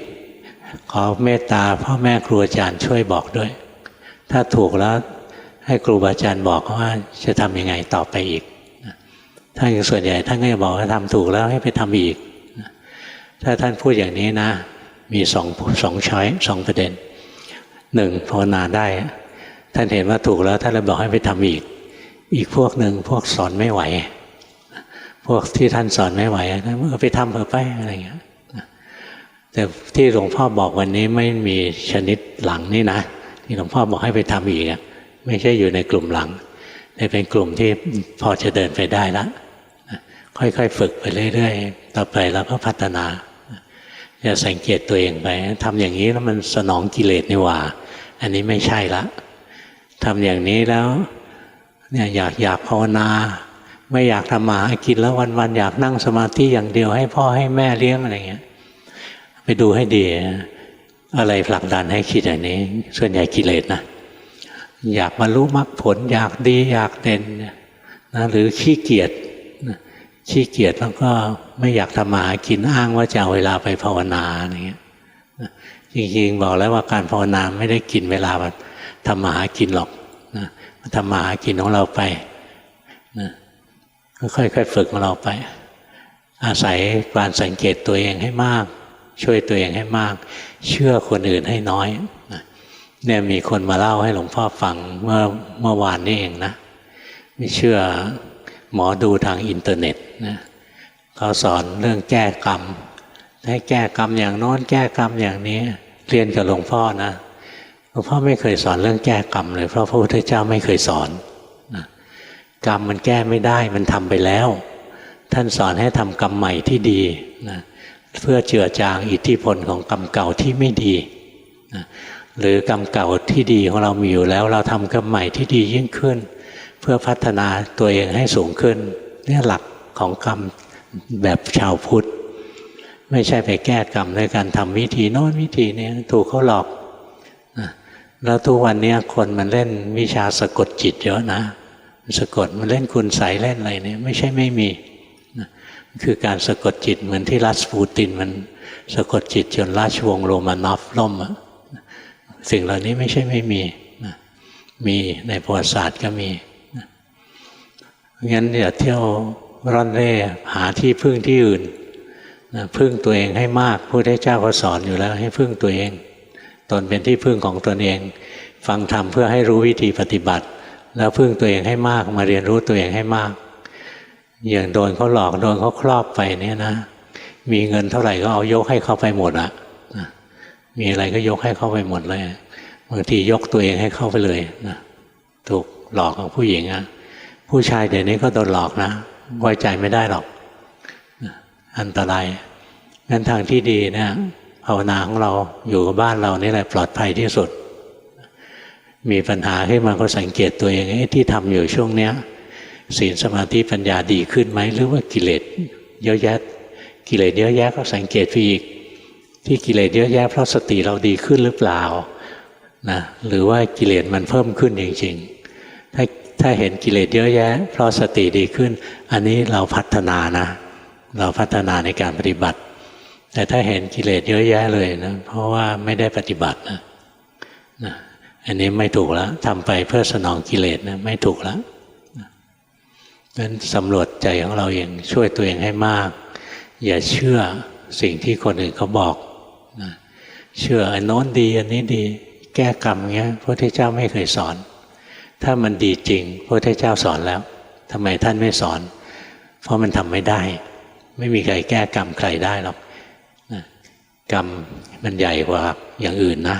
ขอเมตตาพ่อแม่ครูอาจารย์ช่วยบอกด้วยถ้าถูกแล้วให้ครูบาอาจารย์บอกว่าจะทำยังไงต่อไปอีกท่านส่วนใหญ่ท่านก็จะบอกว่าทำถูกแล้วให้ไปทำอีกถ้าท่านพูดอย่างนี้นะมีสองช้อย2 ประเด็น1ภาวนาได้ท่านเห็นว่าถูกแล้วท่านเลยบอกให้ไปทำอีกพวกหนึ่งพวกสอนไม่ไหวพวกที่ท่านสอนไม่ไหวท่านก็ไปทำเถอะไปอะไรอย่างเงี้ยแต่ที่หลวงพ่อบอกวันนี้ไม่มีชนิดหลังนี่นะที่หลวงพ่อบอกให้ไปทำอีกไม่ใช่อยู่ในกลุ่มหลังแต่เป็นกลุ่มที่พอจะเดินไปได้แล้วค่อยๆฝึกไปเรื่อยๆต่อไปเราก็พัฒนาจะสังเกตตัวเองไปทำอย่างนี้แล้วมันสนองกิเลสนี่หว่าอันนี้ไม่ใช่ละทำอย่างนี้แล้วเนี่ยอยากภาวนาไม่อยากทำมาหากินแล้ววันๆอยากนั่งสมาธิอย่างเดียวให้พ่อให้แม่เลี้ยงอะไรเงี้ยไปดูให้ดี อะไรผลักดันให้คิดอย่างนี้ส่วนใหญ่กิเลสนะอยากบรรลุมรรคผลอยากดีอยากเด่นนะหรือขี้เกียจขี้เกียจแล้วก็ไม่อยากทำมาหากินอ้างว่าจะเอาเวลาไปภาวนาอย่างเงี้ยจริงๆบอกแล้วว่าการภาวนาไม่ได้กินเวลาทำมาหากินหรอกนะทำมาหากินของเราไปนะค่อยๆฝึกของเราไปอาศัยการสังเกตตัวเองให้มากช่วยตัวเองให้มากเชื่อคนอื่นให้น้อยนะเนี่ยมีคนมาเล่าให้หลวงพ่อฟังเมื่อวานนี้เองนะไม่เชื่อหมอดูทางอินเทอร์เน็ตนะเขาสอนเรื่องแก้กรรมให้แก้กรรมอย่างโน้นแก้กรรมอย่างนี้เรียนกับหลวงพ่อนะหลวงพ่อไม่เคยสอนเรื่องแก้กรรมเลยเพราะพระพุทธเจ้าไม่เคยสอนนะกรรมมันแก้ไม่ได้มันทำไปแล้วท่านสอนให้ทำกรรมใหม่ที่ดีนะเพื่อเจือจางอิทธิพลของกรรมเก่าที่ไม่ดีนะหรือกรรมเก่าที่ดีของเรามีอยู่แล้วเราทำกรรมใหม่ที่ดียิ่งขึ้นเพื่อพัฒนาตัวเองให้สูงขึ้นเนี่ยหลักของกรรมแบบชาวพุทธไม่ใช่ไปแก้กรรมด้วยการทำวิธีโน้นวิธีนี้ถูกเขาหลอกนะแล้วทุกวันนี้คนมันเล่นวิชาสะกดจิตเยอะนะสะกดมันเล่นคุณไสยเล่นอะไรเนี่ยไม่ใช่ไม่มีนะคือการสะกดจิตเหมือนที่รัสปูตินมันสะกดจิตจนราชวงศ์โรมานอฟล่มสิ่งเหล่านี้ไม่ใช่ไม่มีนะมีในประวัติศาสตร์ก็มีนะงั้นอย่าเที่ยวร่อนเร่หาที่พึ่งที่อื่นนะพึ่งตัวเองให้มากพระพุทธเจ้าก็สอนอยู่แล้วให้พึ่งตัวเองตนเป็นที่พึ่งของตนเองฟังธรรมเพื่อให้รู้วิธีปฏิบัติแล้วพึ่งตัวเองให้มากมาเรียนรู้ตัวเองให้มากอย่างโดนเขาหลอกโดนเขาครอบไปเนี่ยนะมีเงินเท่าไหร่ก็เอายกให้เขาไปหมดอะมีอะไรก็ยกให้เขาไปหมดเลยบางทียกตัวเองให้เข้าไปเลยนะถูกหลอกของผู้หญิงอะผู้ชายเดี๋ยวนี้ก็โดนหลอกนะไว้ใจไม่ได้หรอกอันตรายงั้นทางที่ดีเนี่ยภาวนาของเราอยู่กับบ้านเรานี่แหละปลอดภัยที่สุดมีปัญหาขึ้นมาก็สังเกตตัวเองที่ทำอยู่ช่วงเนี้ยศีลสมาธิปัญญาดีขึ้นไหมหรือว่ากิเลสเยอะแยะกิเลสเยอะแยะก็สังเกตไปอีกที่กิเลสเยอะแยะเพราะสติเราดีขึ้นหรือเปล่านะหรือว่ากิเลสมันเพิ่มขึ้นจริงๆถ้าเห็นกิเลสเยอะแยะเพราะสติดีขึ้นอันนี้เราพัฒนานะเราพัฒนาในการปฏิบัติแต่ถ้าเห็นกิเลสเยอะแยะเลยนะเพราะว่าไม่ได้ปฏิบัตินะอันนี้ไม่ถูกแล้วทำไปเพื่อสนองกิเลสนะไม่ถูกแล้วงั้นสำรวจใจของเราเองช่วยตัวเองให้มากอย่าเชื่อสิ่งที่คนอื่นเขาบอกนะเชื่ออันโน้นดีอันนี้ดีแก้กรรมเงี้ยพระพุทธเจ้าไม่เคยสอนถ้ามันดีจริงพระพุทธเจ้าสอนแล้วทำไมท่านไม่สอนเพราะมันทำไม่ได้ไม่มีใครแก้กรรมใครได้หรอกนะกรรมมันใหญ่กว่าอย่างอื่นนะ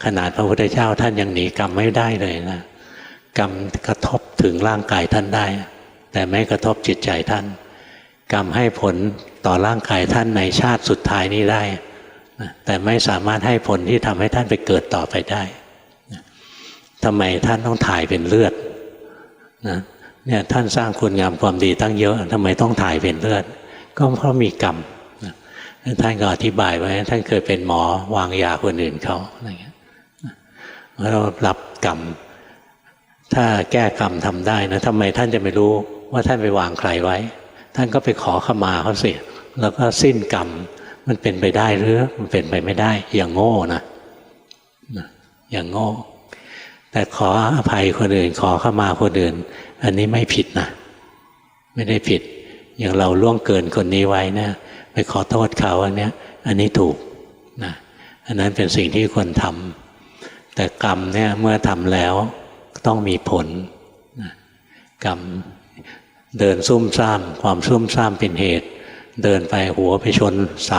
ขนาดพระพุทธเจ้าท่านยังหนีกรรมไม่ได้เลยนะกรรมกระทบถึงร่างกายท่านได้แต่ไม่กระทบจิตใจท่านกรรมให้ผลต่อร่างกายท่านในชาติสุดท้ายนี้ได้แต่ไม่สามารถให้ผลที่ทำให้ท่านไปเกิดต่อไปได้ทำไมท่านต้องถ่ายเป็นเลือดนะเนี่ยท่านสร้างคุณงามความดีตั้งเยอะทำไมต้องถ่ายเป็นเลือดก็เพราะมีกรรมท่านก็อธิบายไว้ท่านเคยเป็นหมอวางยาคนอื่นเขาอะไรเงี้ยเรารับกรรมถ้าแก้กรรมทำได้นะทำไมท่านจะไม่รู้ว่าท่านไปวางใครไว้ท่านก็ไปขอขมาเขาสิแล้วก็สิ้นกรรมมันเป็นไปได้หรือมันเป็นไปไม่ได้อย่างโง่นะอย่างโง่แต่ขออภัยคนอื่นขอขมาคนอื่นอันนี้ไม่ผิดนะไม่ได้ผิดอย่างเราล่วงเกินคนนี้ไว้นะไปขอโทษเขาอันนี้ถูกนะอันนั้นเป็นสิ่งที่ควรทำแต่กรรมเนี่ยเมื่อทำแล้วต้องมีผลนะกรรมเดินซุ่มซ่ามความซุ่มซ่ามเป็นเหตุเดินไปหัวไปชนเส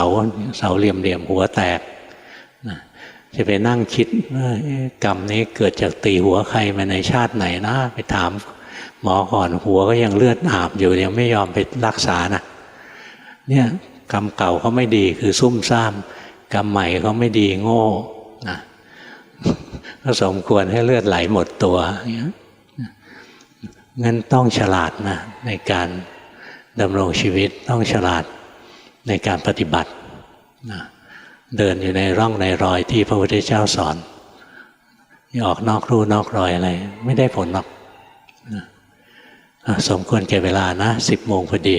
าเหลี่ยมหัวแตกนะจะไปนั่งคิดว่ากรรมนี้เกิดจากตีหัวใครมาในชาติไหนนะไปถามหมอก่อนหัวก็ยังเลือดอาบอยู่ยังไม่ยอมไปรักษานะเนี่ยกรรมเก่าเขาไม่ดีคือซุ่มซ่ามกรรมใหม่เขาไม่ดีโง่นะก็สมควรให้เลือดไหลหมดตัวงั้นต้องฉลาดนะในการดำรงชีวิตต้องฉลาดในการปฏิบัตินะ เดินอยู่ในร่องในรอยที่พระพุทธเจ้าสอนอย่าออกนอกรูนอกรอยอะไรไม่ได้ผลหรอกสมควรแก่เวลานะ10 โมงพอดี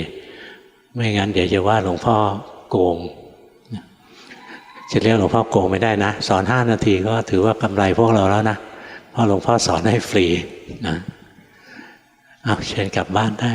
ไม่งั้นเดี๋ยวจะว่าหลวงพ่อโกงจะเรียกหลวงพ่อโกงไม่ได้นะสอน5 นาทีก็ถือว่ากำไรพวกเราแล้วนะเพราะหลวงพ่อสอนให้ฟรีนะเอาเชิญกลับบ้านได้